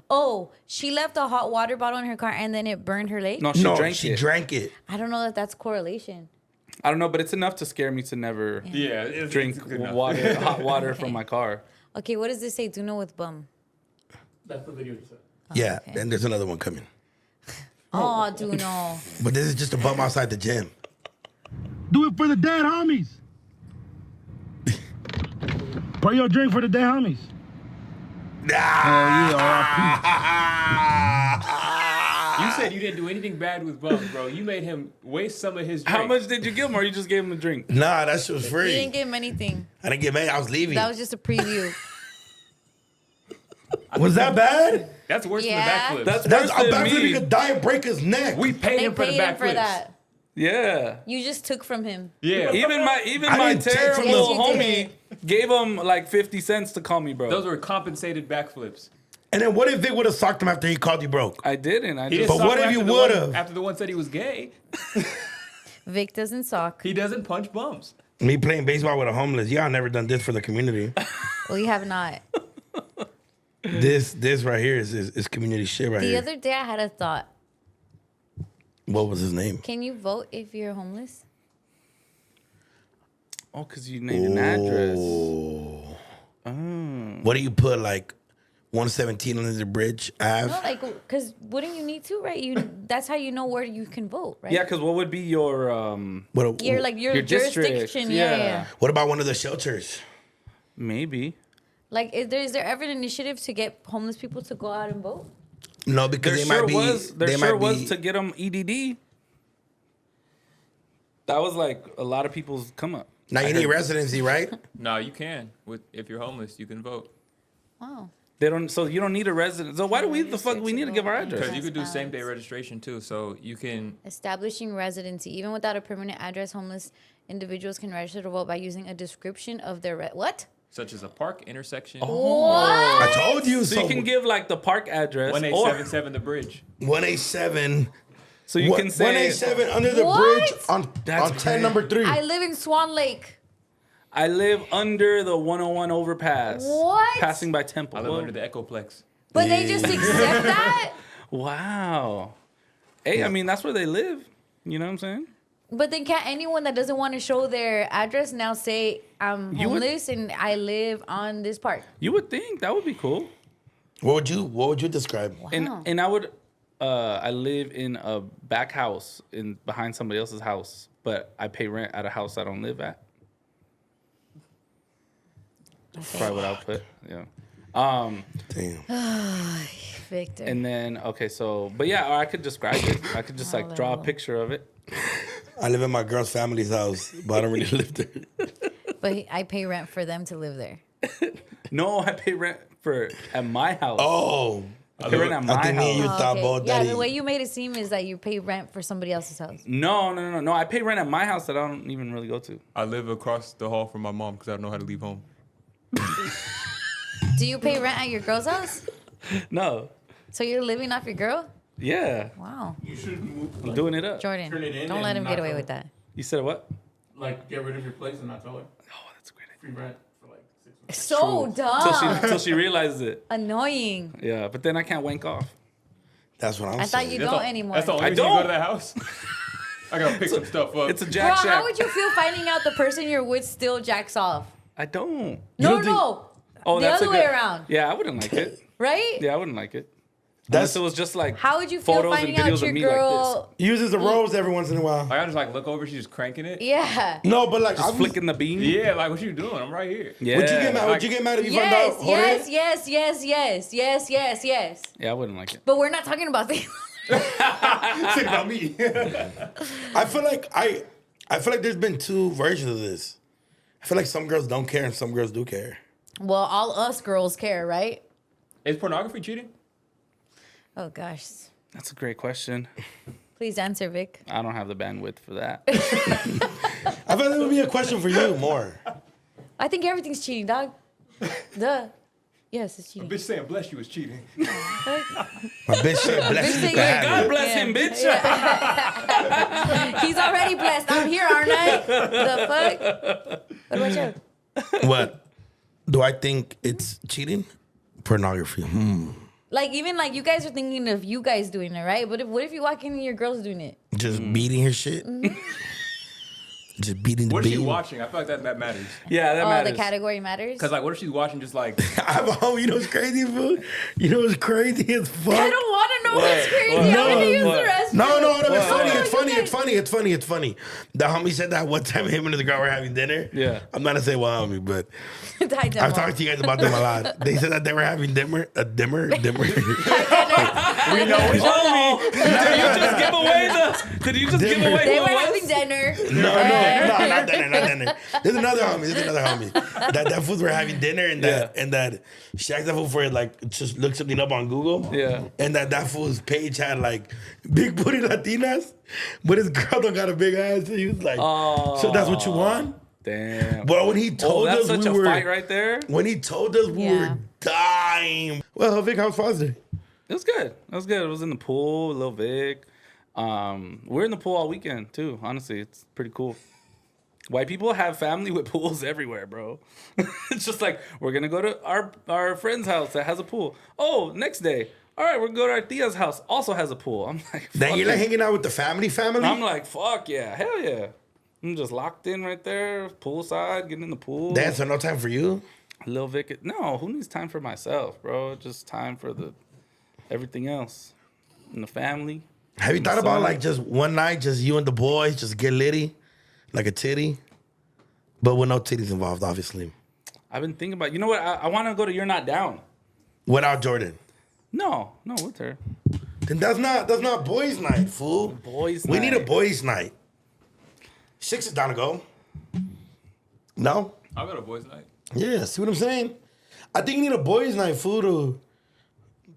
Speaker 4: Oh, she left a hot water bottle in her car and then it burned her leg?
Speaker 5: No, she drank
Speaker 3: she
Speaker 5: it.
Speaker 3: drank it.
Speaker 4: I don't know that that's correlation.
Speaker 5: I don't know, but it's enough to scare me to never
Speaker 2: Yeah,
Speaker 5: drink
Speaker 2: it's good enough.
Speaker 5: water, hot water from my car.
Speaker 4: Okay, what does this say? DoKnow with bum.
Speaker 1: That's the video you said.
Speaker 3: Yeah,
Speaker 4: okay.
Speaker 3: and there's another one coming.
Speaker 4: Oh, DoKnow.
Speaker 3: But this is just a bum outside the gym.
Speaker 9: Do it for the dead homies. Pour your drink for the dead homies.
Speaker 2: You said you didn't do anything bad with bums, bro. You made him waste some of his drink.
Speaker 5: How much did you give him, or you just gave him a drink?
Speaker 3: Nah, that shit was
Speaker 4: You
Speaker 3: free.
Speaker 4: didn't give him anything.
Speaker 3: I didn't get mad. I was leaving.
Speaker 4: That was just a preview.
Speaker 3: Was that bad?
Speaker 2: That's worse
Speaker 4: Yeah.
Speaker 2: than the backflips.
Speaker 5: That's
Speaker 3: I'm
Speaker 5: worse
Speaker 3: about
Speaker 5: than
Speaker 3: to
Speaker 5: me.
Speaker 3: could die and break his neck.
Speaker 2: We paid
Speaker 4: They
Speaker 2: him for the
Speaker 4: paid him for
Speaker 2: backflips.
Speaker 4: that.
Speaker 5: Yeah.
Speaker 4: You just took from him.
Speaker 2: Yeah.
Speaker 5: Even my
Speaker 3: I didn't take from
Speaker 5: terrible
Speaker 4: those-
Speaker 5: homie gave him like 50 cents to call me bro.
Speaker 2: Those were compensated backflips.
Speaker 3: And then what if Vic would have socked him after he called you broke?
Speaker 5: I didn't. I
Speaker 2: He
Speaker 5: just
Speaker 2: didn't
Speaker 3: But what
Speaker 2: sock
Speaker 3: if
Speaker 2: after
Speaker 3: you
Speaker 2: the one-
Speaker 3: would've?
Speaker 2: After the one said he was gay,
Speaker 4: Vic doesn't sock.
Speaker 2: he doesn't punch bums.
Speaker 3: Me playing baseball with a homeless. Y'all never done this for the community.
Speaker 4: We have not.
Speaker 3: this right here is community shit right
Speaker 4: The
Speaker 3: here.
Speaker 4: other day I had a thought.
Speaker 3: What was his name?
Speaker 4: Can you vote if you're homeless?
Speaker 5: Oh, because you need an address.
Speaker 3: What do you put, like 117 under the bridge? Ave?
Speaker 4: No, like, because wouldn't you need to, right? That's how you know where you can vote, right?
Speaker 5: Yeah, because what would be your
Speaker 3: What,
Speaker 4: Your
Speaker 5: your
Speaker 4: jurisdiction,
Speaker 5: district,
Speaker 4: yeah.
Speaker 5: yeah.
Speaker 3: what about one of the shelters?
Speaker 5: maybe?
Speaker 4: Like, is there ever an initiative to get homeless people to go out and vote?
Speaker 3: No, because
Speaker 5: There
Speaker 3: they might
Speaker 5: sure
Speaker 3: be.
Speaker 5: was. There
Speaker 3: they
Speaker 5: sure
Speaker 3: might
Speaker 5: was
Speaker 3: be,
Speaker 5: to get them EDD. That was like a lot of people's come up.
Speaker 3: Now you need residency, right?
Speaker 2: No, you can. If you're homeless, you can vote.
Speaker 4: Wow.
Speaker 5: They don't. So you don't need a resident. So why do we the fuck we need to give our
Speaker 2: Because
Speaker 5: address?
Speaker 2: you could do same day registration too. So you can.
Speaker 4: Establishing residency. Even without a permanent address, homeless individuals can register to vote by using a description of their... what?
Speaker 2: Such as a park intersection.
Speaker 3: I told you.
Speaker 5: So you can give like the park address, or
Speaker 2: 1877 the bridge.
Speaker 3: 187.
Speaker 5: so you can say
Speaker 3: 187 under the
Speaker 4: What?
Speaker 3: bridge on
Speaker 5: That's
Speaker 3: 10
Speaker 5: crazy.
Speaker 3: number 3.
Speaker 4: I live in Swan Lake.
Speaker 5: I live under the 101 overpass.
Speaker 4: What?
Speaker 5: Passing by Temple.
Speaker 2: I live
Speaker 5: Whoa.
Speaker 2: under the Echoplex.
Speaker 4: But they just accept that?
Speaker 5: Wow. Hey, I mean that's where they live. You know what I'm saying?
Speaker 4: But then can't anyone that doesn't want to show their address now say, I'm
Speaker 5: You would-
Speaker 4: homeless and I live on this park?
Speaker 5: You would think that would be cool.
Speaker 3: What would you describe?
Speaker 4: Wow.
Speaker 5: And I would I live in a back house in behind somebody else's house, but I pay rent at a house I don't live at. That's probably what I'll put. Yeah.
Speaker 3: Damn.
Speaker 4: Victor.
Speaker 5: And then okay, so but yeah, or I could describe it. I could just like draw a picture of it.
Speaker 3: I live in my girl's family's house, but I don't really live there.
Speaker 4: But I pay rent for them to live there.
Speaker 5: No, I pay rent for at my house.
Speaker 3: Oh.
Speaker 5: I pay rent at
Speaker 3: I
Speaker 5: my
Speaker 3: think me and you
Speaker 5: house.
Speaker 3: thought about
Speaker 4: Yeah,
Speaker 3: that.
Speaker 4: the way you made it seem is that you pay rent for somebody else's house.
Speaker 5: No. I pay rent at my house that I don't even really go to.
Speaker 2: I live across the hall from my mom because I don't know how to leave home.
Speaker 4: Do you pay rent at your girl's house?
Speaker 5: No.
Speaker 4: So you're living off your girl?
Speaker 5: Yeah.
Speaker 4: Wow.
Speaker 1: You should move,
Speaker 5: I'm doing it up.
Speaker 4: Jordan,
Speaker 1: Turn it in
Speaker 4: don't let
Speaker 1: and
Speaker 4: him
Speaker 1: not
Speaker 4: get away
Speaker 1: tell
Speaker 4: with
Speaker 1: her.
Speaker 4: that.
Speaker 5: You said what?
Speaker 1: like get rid of your place and not tell her.
Speaker 5: Oh, that's a great idea.
Speaker 1: Free rent for like 6 months.
Speaker 4: So dumb.
Speaker 5: Till she realizes it.
Speaker 4: Annoying.
Speaker 5: Yeah, but then I can't wank off.
Speaker 3: That's what I'm
Speaker 4: I thought
Speaker 3: saying.
Speaker 4: you
Speaker 2: That's
Speaker 4: don't
Speaker 2: all-
Speaker 4: anymore.
Speaker 2: That's the only
Speaker 5: I
Speaker 2: reason you go to
Speaker 5: don't.
Speaker 2: that house. I gotta pick some stuff up.
Speaker 5: It's a
Speaker 4: Bro,
Speaker 5: jack shack.
Speaker 4: how would you feel finding out the person you're with still jacks off?
Speaker 5: I don't.
Speaker 4: No,
Speaker 3: don't think-
Speaker 4: no.
Speaker 5: Oh,
Speaker 4: The
Speaker 5: that's
Speaker 4: other
Speaker 5: a
Speaker 4: way
Speaker 5: good-
Speaker 4: around.
Speaker 5: Yeah, I wouldn't like it.
Speaker 4: Right?
Speaker 5: Yeah, I wouldn't like it.
Speaker 3: That's
Speaker 5: Unless it was just like
Speaker 4: How would you feel
Speaker 5: photos and
Speaker 4: finding out
Speaker 5: videos
Speaker 4: your
Speaker 5: of me like
Speaker 4: girl?
Speaker 3: uses a rose every once in a while.
Speaker 2: Like, I just like look over, she's just cranking it.
Speaker 4: Yeah.
Speaker 3: No, but like
Speaker 5: this. Just
Speaker 3: I'm-
Speaker 5: flicking the beam.
Speaker 2: Yeah, like what you doing? I'm right here.
Speaker 5: Yeah.
Speaker 3: Would you get mad? Would you get mad if you found out?
Speaker 4: Yes, yes, yes, yes, yes, yes, yes, yes.
Speaker 5: Yeah, I wouldn't like it.
Speaker 4: But we're not talking about this.
Speaker 2: Think about me.
Speaker 3: I feel like there's been two versions of this. I feel like some girls don't care and some girls do care.
Speaker 4: Well, all us girls care, right?
Speaker 2: Is pornography cheating?
Speaker 4: Oh gosh.
Speaker 5: That's a great question.
Speaker 4: Please answer, Vic.
Speaker 5: I don't have the bandwidth for that.
Speaker 3: I feel like it would be a question for you more.
Speaker 4: I think everything's cheating, dog. Duh. Yes, it's cheating.
Speaker 2: Bitch saying bless you is cheating.
Speaker 3: My bitch said, bless you.
Speaker 5: God bless him, bitch.
Speaker 4: He's already blessed. I'm here, aren't I? The fuck? What about you?
Speaker 3: What? Do I think it's cheating? Pornography.
Speaker 4: Like, even like you guys are thinking of you guys doing it, right? But what if you walk in and your girl's doing it?
Speaker 3: Just beating her shit. Just beating the
Speaker 2: What is she
Speaker 3: beat.
Speaker 2: watching? I feel like that matters.
Speaker 5: Yeah, that matters.
Speaker 4: The category matters?
Speaker 2: Because, like, what if she's watching just like...
Speaker 3: I have a homie, you know what's crazy, fool? You know what's crazy as fuck?
Speaker 4: I don't want to know what's crazy. I want to use the restroom.
Speaker 3: No, it's funny. The homie said that one time him and his girl were having dinner.
Speaker 5: Yeah.
Speaker 3: I'm not gonna say what homie, but I've talked to you guys about them a lot. They said that they were having dimmer.
Speaker 2: We know it's
Speaker 5: Oh, did you just give away
Speaker 4: They
Speaker 5: who
Speaker 4: were
Speaker 5: it was?
Speaker 4: having dinner.
Speaker 3: No, not dinner. There's another homie. That fools were having dinner and that she asked that fool for like just look something up on Google.
Speaker 5: Yeah.
Speaker 3: And that fool's page had like big booty Latinas, but his girl don't got a big ass. So he was like, so that's what you want?
Speaker 5: Damn.
Speaker 3: Well, when he told
Speaker 5: that's
Speaker 3: us
Speaker 5: such
Speaker 3: we
Speaker 5: a
Speaker 3: were
Speaker 5: fight right there.
Speaker 3: When he told us we were dying. Well, Vic, how was Father's Day?
Speaker 5: It was good. It was in the pool, Lil Vic. We're in the pool all weekend too. Honestly, it's pretty cool. White people have family with pools everywhere, bro. It's just like, we're gonna go to our friend's house that has a pool. Oh, next day, all right, we're gonna go to our tia's house, also has a pool. I'm like,
Speaker 3: Then you're like hanging out with the family?
Speaker 5: I'm like, fuck yeah, hell yeah. I'm just locked in right there, poolside, getting in the pool.
Speaker 3: Damn, so no time for you?
Speaker 5: Lil Vic, no, who needs time for myself, bro? Just time for everything else. And the family.
Speaker 3: Have you thought about like just one night, just you and the boys, just get litty? Like a titty? But with no titties involved, obviously.
Speaker 5: I've been thinking about, you know what? I want to go to You're Not Down.
Speaker 3: Without Jordan?
Speaker 5: No, with her.
Speaker 3: Then that's not boys' night, fool.
Speaker 5: Boys'
Speaker 3: We
Speaker 5: night.
Speaker 3: need a boys' night. 6 is down to go. No?
Speaker 2: I'll go to boys' night.
Speaker 3: Yeah, see what I'm saying? I think you need a boys' night, fool,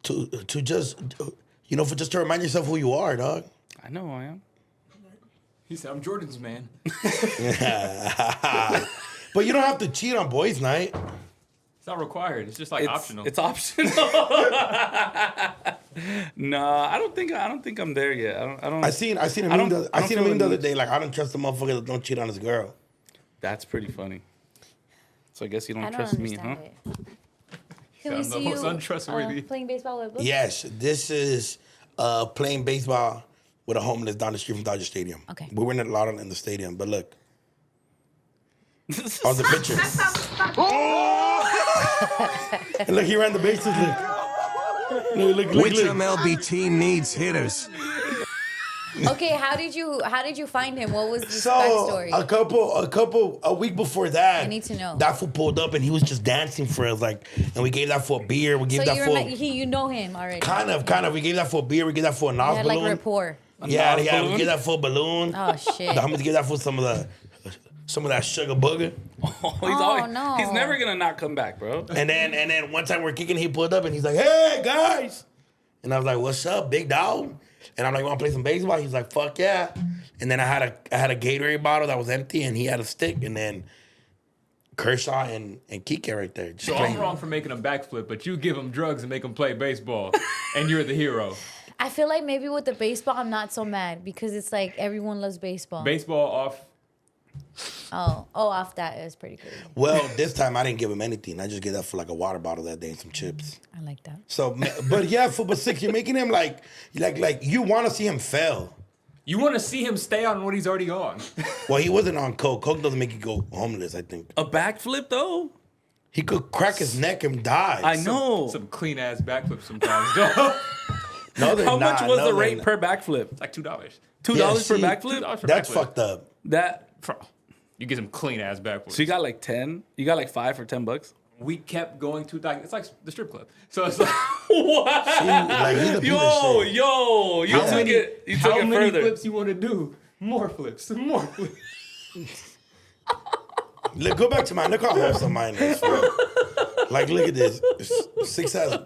Speaker 3: to just, for just to remind yourself who you are, dog.
Speaker 5: I know I am.
Speaker 2: He said, I'm Jordan's man.
Speaker 3: But you don't have to cheat on boys' night.
Speaker 2: It's not required. It's just like optional.
Speaker 5: It's optional. No, I don't think I'm there yet. I don't.
Speaker 3: I seen a meme the other day. Like, I don't trust the motherfucker that don't cheat on his girl.
Speaker 5: That's pretty funny. So I guess you don't trust me, huh?
Speaker 4: Can we see
Speaker 2: most
Speaker 4: you
Speaker 2: untrustworthy.
Speaker 4: playing baseball with Blue?
Speaker 3: Yes, this is playing baseball with a homeless down the street from Dodger Stadium.
Speaker 4: Okay.
Speaker 3: We were in a lot in the stadium, but look. On the picture. And look, he ran the bases. Look.
Speaker 10: Which MLB team needs hitters?
Speaker 4: Okay, how did you find him? What was the backstory?
Speaker 3: A week before that,
Speaker 4: I need to know.
Speaker 3: That fool pulled up and he was just dancing for us, and we gave that for a beer. We gave
Speaker 4: So you know him already.
Speaker 3: Kind of. We gave that for a beer. We gave that for a
Speaker 4: You
Speaker 3: Nos
Speaker 4: had
Speaker 3: balloon.
Speaker 4: like rapport.
Speaker 3: Yeah. We gave that for a balloon.
Speaker 4: Oh shit.
Speaker 3: The homies gave that for some of that sugar booger.
Speaker 4: No.
Speaker 5: He's never gonna not come back, bro.
Speaker 3: And then one time we're kicking, he pulled up and he's like, "Hey guys," and I was like, "What's up, big dog?" And I'm like, "Want to play some baseball?" He's like, "Fuck yeah!" And then I had a Gatorade bottle that was empty, and he had a stick, and then Kershaw and Kike right there. Just
Speaker 2: So
Speaker 3: playing.
Speaker 2: I'm wrong for making him backflip, but you give him drugs and make him play baseball, and you're the hero.
Speaker 4: I feel like maybe with the baseball, I'm not so mad because it's like everyone loves baseball.
Speaker 2: Baseball off.
Speaker 4: Off that is pretty cool.
Speaker 3: Well, this time I didn't give him anything. I just gave that for like a water bottle that day and some chips.
Speaker 4: I like that.
Speaker 3: So, but yeah, but 6, you're making him like you want to see him fail.
Speaker 2: You want to see him stay on what he's already on.
Speaker 3: Well, he wasn't on coke. Coke doesn't make you go homeless, I think.
Speaker 5: A backflip though?
Speaker 3: He could crack his neck and die.
Speaker 5: I know.
Speaker 2: Some clean ass backflips sometimes, dog.
Speaker 3: No, they're
Speaker 5: How
Speaker 3: not.
Speaker 5: much was
Speaker 3: No,
Speaker 5: the
Speaker 3: they're
Speaker 5: rate
Speaker 3: not.
Speaker 5: per backflip?
Speaker 2: It's like $2.
Speaker 5: $2
Speaker 3: see,
Speaker 5: per backflip?
Speaker 2: $2 for
Speaker 3: That's
Speaker 2: backflip.
Speaker 3: fucked up.
Speaker 5: That.
Speaker 2: You get some clean ass backflips.
Speaker 5: So you got like 10? You got like 5 for $10?
Speaker 2: We kept going to it's like the strip club. So it's like
Speaker 5: What?
Speaker 3: See, like, he's a piece of shit.
Speaker 5: Yo, you took it
Speaker 2: how many
Speaker 5: further.
Speaker 2: flips you want to do? More flips.
Speaker 3: Look, go back to mine. Look how wholesome mine is. Bro. Like, look at this. 6 has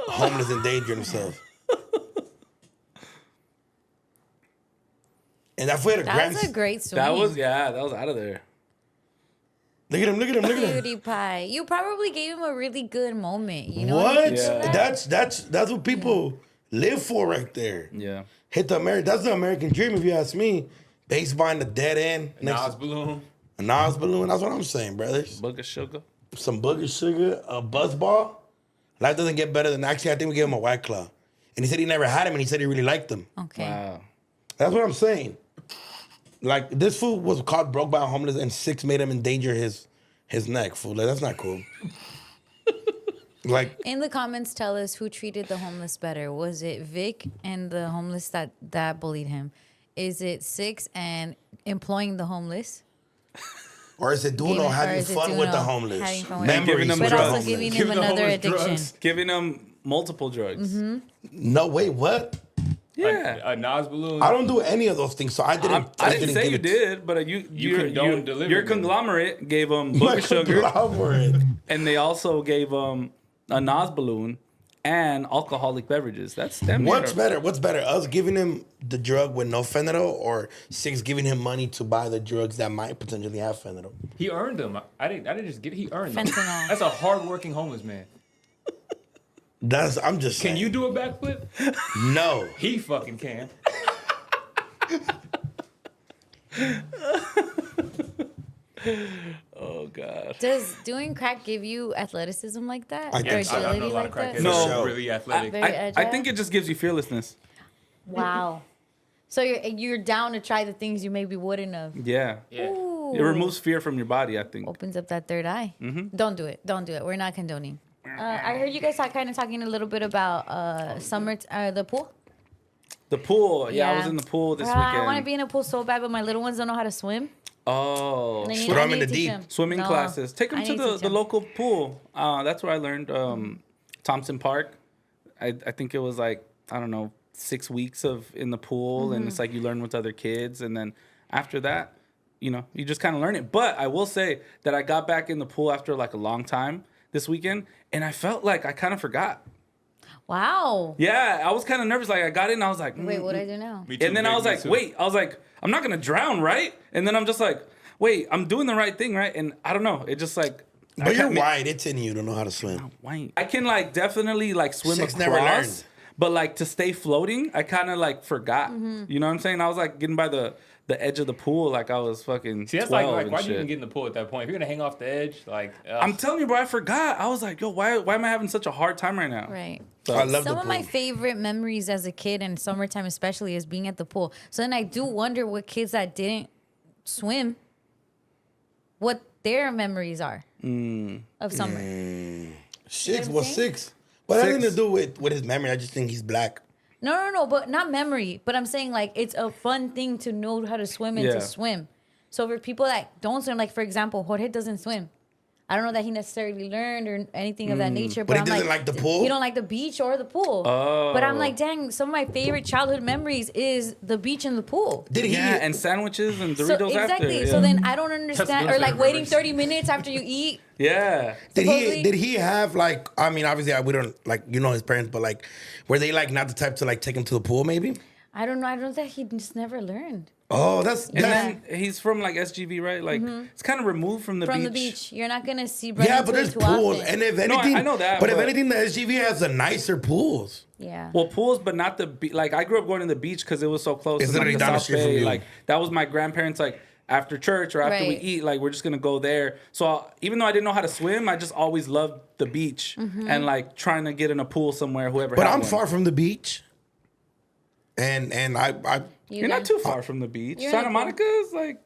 Speaker 3: homeless endangering himself. And that fue had a grand.
Speaker 4: That's a great swing.
Speaker 5: That was out of there.
Speaker 3: Look at him. Look at him. Look at him.
Speaker 4: Cutie pie. You probably gave him a really good moment. You know
Speaker 3: What?
Speaker 4: you feel that?
Speaker 3: That's what people live for right there.
Speaker 5: Yeah.
Speaker 3: Hit the That's the American dream, if you ask me. Baseball in the dead end.
Speaker 2: Nas balloon.
Speaker 3: A Nas balloon. That's what I'm saying, brothers.
Speaker 5: Booger sugar.
Speaker 3: Some booger sugar, a buzz ball. Life doesn't get better than actually. I think we gave him a White Claw, and he said he never had him, and he said he really liked them.
Speaker 4: Okay.
Speaker 5: Wow.
Speaker 3: That's what I'm saying. Like this fool was caught broke by a homeless, and 6 made him endanger his neck. Fool, like, that's not cool. Like
Speaker 4: In the comments, tell us who treated the homeless better. Was it Vic and the homeless that bullied him? Is it Six and employing the homeless?
Speaker 3: or is it DoKnow having fun with the homeless?
Speaker 4: Having fun with
Speaker 3: Memories
Speaker 5: Giving them
Speaker 3: with
Speaker 4: but
Speaker 3: the
Speaker 4: also
Speaker 3: homeless.
Speaker 4: giving him
Speaker 2: Giving the
Speaker 4: another
Speaker 2: homeless
Speaker 4: addiction.
Speaker 2: drugs.
Speaker 5: Giving them multiple drugs.
Speaker 3: No, wait, what?
Speaker 5: Yeah.
Speaker 2: A Nas balloon.
Speaker 3: I don't do any of those things, so I didn't.
Speaker 5: I didn't say
Speaker 3: give
Speaker 5: you
Speaker 3: it-
Speaker 5: did, but
Speaker 2: condone delivering
Speaker 5: your
Speaker 2: them.
Speaker 5: conglomerate gave them
Speaker 3: My
Speaker 5: booger sugar,
Speaker 3: conglomerate.
Speaker 5: and they also gave them a Nas balloon and alcoholic beverages. That's damn near-
Speaker 3: What's better? What's better? Us giving him the drug with no fentanyl, or 6 giving him money to buy the drugs that might potentially have fentanyl?
Speaker 2: He earned them. I didn't just get it. He earned them.
Speaker 4: Fentanyl.
Speaker 2: That's a hardworking homeless man.
Speaker 3: I'm just saying.
Speaker 2: Can you do a backflip?
Speaker 3: No.
Speaker 2: He fucking can.
Speaker 5: Oh God.
Speaker 4: Does doing crack give you athleticism like that?
Speaker 3: I
Speaker 4: Or
Speaker 3: think so.
Speaker 2: I know
Speaker 4: agility
Speaker 2: a lot
Speaker 4: like
Speaker 2: of
Speaker 4: that?
Speaker 2: crackheads
Speaker 5: No.
Speaker 2: that are really athletic.
Speaker 4: Very
Speaker 5: I
Speaker 4: agile?
Speaker 5: think it just gives you fearlessness.
Speaker 4: Wow. So you're down to try the things you maybe wouldn't have.
Speaker 5: Yeah.
Speaker 4: Ooh.
Speaker 5: It removes fear from your body, I think.
Speaker 4: Opens up that third eye. Don't do it. Don't do it. We're not condoning. I heard you guys kind of talking a little bit about the pool.
Speaker 5: The pool. Yeah, I was in the pool this weekend.
Speaker 4: I want to be in a pool so bad, but my little ones don't know how to swim.
Speaker 5: Oh,
Speaker 4: And I
Speaker 3: Throw 'em
Speaker 4: I
Speaker 3: in the
Speaker 4: to teach
Speaker 3: deep.
Speaker 4: them.
Speaker 5: swimming
Speaker 4: No,
Speaker 5: classes. Take them
Speaker 4: I
Speaker 5: to
Speaker 4: need
Speaker 5: the
Speaker 4: teach them.
Speaker 5: local pool. That's where I learned Thompson Park. I think it was like, I don't know, 6 weeks of in the pool, and it's like you learn with other kids, and then after that, you just kind of learn it. But I will say that I got back in the pool after like a long time this weekend, and I felt like I kind of forgot.
Speaker 4: Wow.
Speaker 5: Yeah, I was kind of nervous. Like I got in, I was like,
Speaker 4: Wait, what do I do now?
Speaker 2: Me too,
Speaker 5: and then I
Speaker 2: baby,
Speaker 5: was
Speaker 2: me
Speaker 5: like,
Speaker 2: too.
Speaker 5: wait, I'm not gonna drown, right? And then I'm just like, wait, I'm doing the right thing, right? And I don't know, it just like.
Speaker 3: But you're white. It's in you to know how to swim.
Speaker 5: White. I can like definitely like swim
Speaker 3: 6
Speaker 5: across,
Speaker 3: never learned.
Speaker 5: but like to stay floating, I kind of like forgot. You know what I'm saying? I was like getting by the edge of the pool, like I was fucking.
Speaker 2: See, that's
Speaker 5: 12
Speaker 2: like
Speaker 5: and
Speaker 2: why do you
Speaker 5: shit.
Speaker 2: even get in the pool at that point? If you're gonna hang off the edge, like
Speaker 5: I'm telling you, bro, I forgot. I was like, yo, why am I having such a hard time right now?
Speaker 4: Right.
Speaker 3: I love
Speaker 4: Some
Speaker 3: the
Speaker 4: of my
Speaker 3: pool.
Speaker 4: favorite memories as a kid and summertime especially is being at the pool. So then I do wonder what kids that didn't swim, what their memories are of summer.
Speaker 3: 6
Speaker 4: what I'm
Speaker 3: was
Speaker 4: saying?
Speaker 3: 6. But that
Speaker 5: 6.
Speaker 3: nothing to do with his memory. I just think he's black.
Speaker 4: No, but not memory. But I'm saying like it's a fun thing to know how to swim and
Speaker 5: Yeah.
Speaker 4: to swim. So for people that don't swim, like for example, Jorge doesn't swim. I don't know that he necessarily learned or anything of that nature.
Speaker 3: But he
Speaker 4: I'm
Speaker 3: doesn't like the pool?
Speaker 4: He don't like the beach or the pool.
Speaker 5: Oh.
Speaker 4: But I'm like, dang, some of my favorite childhood memories is the beach and the pool.
Speaker 3: Did he?
Speaker 5: Yeah, and sandwiches and Doritos
Speaker 4: So exactly.
Speaker 5: after.
Speaker 4: So
Speaker 5: Yeah.
Speaker 4: then I don't understand,
Speaker 2: those
Speaker 4: or like
Speaker 2: are
Speaker 4: waiting
Speaker 2: memories.
Speaker 4: 30 minutes after you eat.
Speaker 5: Yeah.
Speaker 4: supposedly-
Speaker 3: Did he have like? I mean, obviously, we don't like his parents, but like, were they like not the type to like take him to the pool? Maybe.
Speaker 4: I don't know. I don't think he just never learned
Speaker 3: Oh, that's
Speaker 5: And then he's from like SGV, right? Like it's kind of removed from the
Speaker 4: from
Speaker 5: beach.
Speaker 4: the beach. You're not gonna see.
Speaker 3: yeah,
Speaker 4: run
Speaker 3: but
Speaker 4: into
Speaker 3: there's
Speaker 4: it too
Speaker 3: pools,
Speaker 4: often.
Speaker 3: and if
Speaker 5: No,
Speaker 3: anything,
Speaker 5: I know that,
Speaker 3: But if
Speaker 5: but-
Speaker 3: anything, the SGV has the nicer pools.
Speaker 4: Yeah.
Speaker 5: Well, pools, but not the like. I grew up going to the beach because it was so close.
Speaker 3: It's
Speaker 5: to, like,
Speaker 3: literally
Speaker 5: the
Speaker 3: down the
Speaker 5: South
Speaker 3: street from
Speaker 5: Bay.
Speaker 3: you.
Speaker 5: Like that was my grandparents. Like after church or after we
Speaker 4: Right.
Speaker 5: eat, like we're just gonna go there. So even though I didn't know how to swim, I just always loved the beach and like trying to get in a pool somewhere. Whoever.
Speaker 3: But
Speaker 5: had
Speaker 3: I'm
Speaker 5: one.
Speaker 3: far from the beach, and I
Speaker 5: You're not too far from the beach.
Speaker 4: You're in
Speaker 5: Santa
Speaker 4: a pool.
Speaker 5: Monica is like.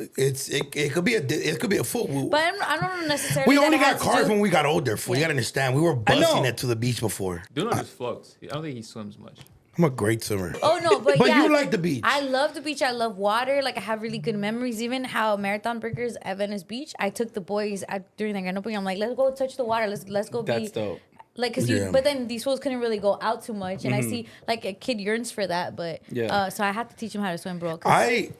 Speaker 3: it could be a full.
Speaker 4: But I don't necessarily.
Speaker 3: We
Speaker 4: that
Speaker 3: only
Speaker 4: it
Speaker 3: got
Speaker 4: has to
Speaker 3: cars
Speaker 4: do-
Speaker 3: when we got older. You gotta understand, we were busting
Speaker 5: know.
Speaker 3: it to the beach before.
Speaker 2: DoKnow just floats. I don't think he swims much.
Speaker 3: I'm a great swimmer.
Speaker 4: Oh no, but
Speaker 3: But
Speaker 4: yeah,
Speaker 3: you like the beach.
Speaker 4: I love the beach. I love water. Like I have really good memories. Even how Marathon Burgers at Venice Beach. I took the boys during the grand opening. I'm like, let's go touch the water. Let's go.
Speaker 5: That's dope.
Speaker 4: Like, cause
Speaker 3: Yeah.
Speaker 4: but then these fools couldn't really go out too much, and I see like a kid yearns for that, but
Speaker 5: Yeah.
Speaker 4: so I have to teach him how to swim, bro. 'cause-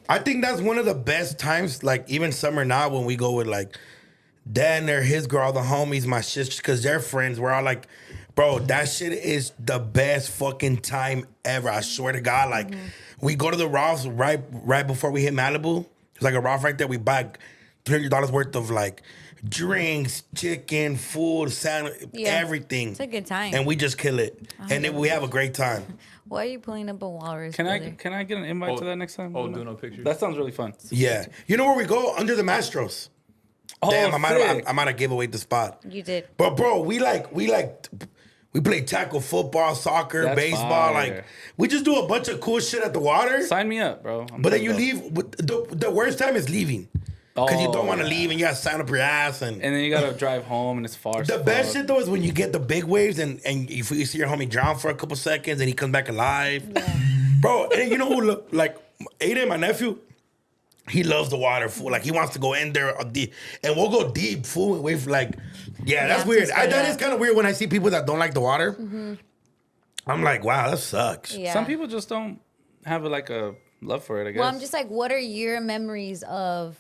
Speaker 3: I think that's one of the best times, like even summer now when we go with like Dad and his girl, the homies, my sisters, because they're friends. We're all like, bro, that shit is the best fucking time ever. I swear to God. Like we go to the Ralphs right before we hit Malibu. It's like a Ralph right there. We buy $300 worth of like drinks, chicken, food, sandwich, everything.
Speaker 4: It's a good time.
Speaker 3: And we just kill it. And then we have a great time.
Speaker 4: Why are you pulling up a walrus?
Speaker 5: Can I
Speaker 4: brother?
Speaker 5: get an invite to that next time?
Speaker 2: Oh, do no pictures.
Speaker 5: That sounds really fun.
Speaker 3: Yeah. You know where we go? Under the Mastros.
Speaker 5: Oh,
Speaker 3: Damn, I
Speaker 5: sick.
Speaker 3: might have gave away the spot.
Speaker 4: You did.
Speaker 3: But bro, we play tackle football, soccer,
Speaker 5: That's
Speaker 3: baseball.
Speaker 5: fire.
Speaker 3: Like we just do a bunch of cool shit at the water.
Speaker 5: Sign me up, bro.
Speaker 3: But then you leave. The worst time is leaving. Because you don't want to leave and you got to sign up your ass. And
Speaker 5: then you got to drive home and it's far.
Speaker 3: the best shit though is when you get the big waves and if you see your homie drown for a couple seconds and he comes back alive. Yeah. Bro, and you know who like Aiden, my nephew, he loves the water, fool. Like he wants to go in there deep. And we'll go deep, fool. Wave like, that's weird. That is kind of weird when I see people that don't like the water. Mm-hmm. I'm like, wow, that sucks.
Speaker 5: Yeah. Some people just don't have a love for it, I guess.
Speaker 4: Well, I'm just like, what are your memories of?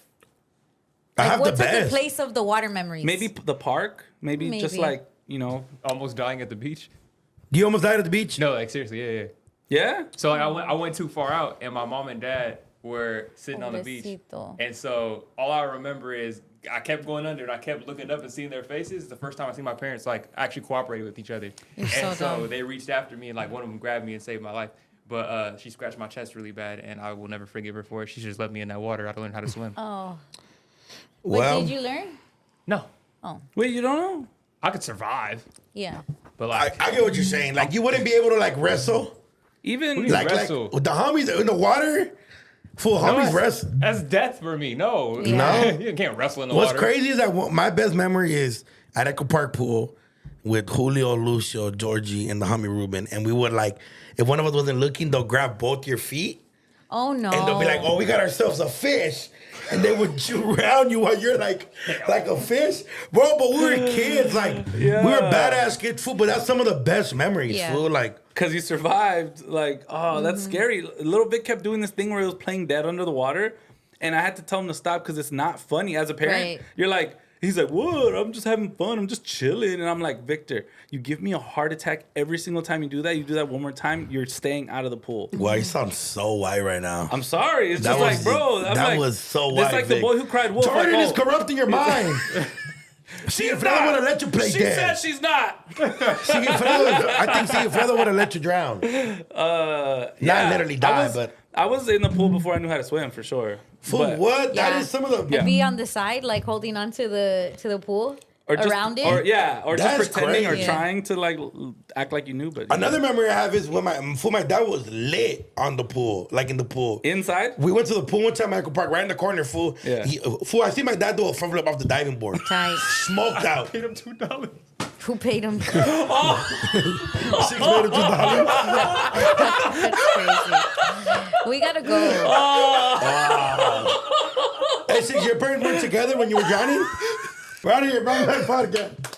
Speaker 3: I have
Speaker 4: what's
Speaker 3: the
Speaker 4: like the
Speaker 3: best.
Speaker 4: place of the water memories?
Speaker 5: Maybe the park. Maybe just like,
Speaker 2: almost dying at the beach.
Speaker 3: You almost died at the beach?
Speaker 2: No, like seriously, yeah.
Speaker 5: Yeah?
Speaker 2: So like, I went too far out, and my mom and dad were sitting on the beach. And so all I remember is I kept going under, and I kept looking up and seeing their faces. The first time I seen my parents like actually cooperated with each other. And so they reached after me, and like one of them grabbed me and saved my life. But she scratched my chest really bad, and I will never forgive her for it. She just left me in that water. I had to learn how to swim.
Speaker 4: Oh.
Speaker 3: Well,
Speaker 4: did you learn?
Speaker 2: No.
Speaker 4: Oh.
Speaker 5: Wait, you don't know?
Speaker 2: I could survive.
Speaker 4: Yeah.
Speaker 2: But like,
Speaker 3: I get what you're saying. Like you wouldn't be able to like wrestle.
Speaker 5: Even
Speaker 3: like with the homies in the water. Full homies wrestle.
Speaker 2: That's death for me. No.
Speaker 3: No.
Speaker 2: You can't wrestle in the
Speaker 3: What's
Speaker 2: water.
Speaker 3: crazy is that my best memory is at Echo Park Pool with Julio, Lucio, Georgie, and the homie Ruben. And we would like, if one of us wasn't looking, they'll grab both your feet.
Speaker 4: Oh no.
Speaker 3: And they'll be like, oh, we got ourselves a fish. And they would drown you while you're like a fish. Bro, but we were kids. Like, we were badass kids, fool. But that's some of the best memories, fool. Like,
Speaker 5: because you survived. Like, oh, that's scary. Little Vic kept doing this thing where he was playing dead under the water. And I had to tell him to stop because it's not funny. As a parent, you're like, he's like, what? I'm just having fun. I'm just chilling. And I'm like, Victor, you give me a heart attack every single time you do that. You do that one more time, you're staying out of the pool.
Speaker 3: Wow, you sound so white right now.
Speaker 5: I'm sorry. It's just like, bro.
Speaker 3: That was so white.
Speaker 5: It's like the boy who cried wolf.
Speaker 3: Jordan
Speaker 5: like,
Speaker 3: is corrupting your mind. Sigifredo would have let you play dead.
Speaker 5: She said she's not.
Speaker 3: I think Sigifredo would have let you drown. Not literally die, but
Speaker 5: I was in the pool before I knew how to swim for sure.
Speaker 3: Fool, what? That is some of the.
Speaker 4: Be on the side, like holding on to the pool.
Speaker 5: Or just,
Speaker 4: around it,
Speaker 5: or just pretending
Speaker 3: crazy.
Speaker 5: or trying to like act like you knew. But
Speaker 3: another memory I have is when my dad was lit on the pool, like in the pool
Speaker 5: inside.
Speaker 3: We went to the pool one time, Michael Park, right in the corner. Fool, fool. I see my dad do a front flip off the diving board.
Speaker 4: Tight.
Speaker 3: Smoked out.
Speaker 2: Paid him $2.
Speaker 4: Who paid him?
Speaker 3: Six made him $2.
Speaker 4: That's crazy. We gotta go.
Speaker 3: Hey, since your parents were together when you were drowning, we're out of here, bro. Podcast.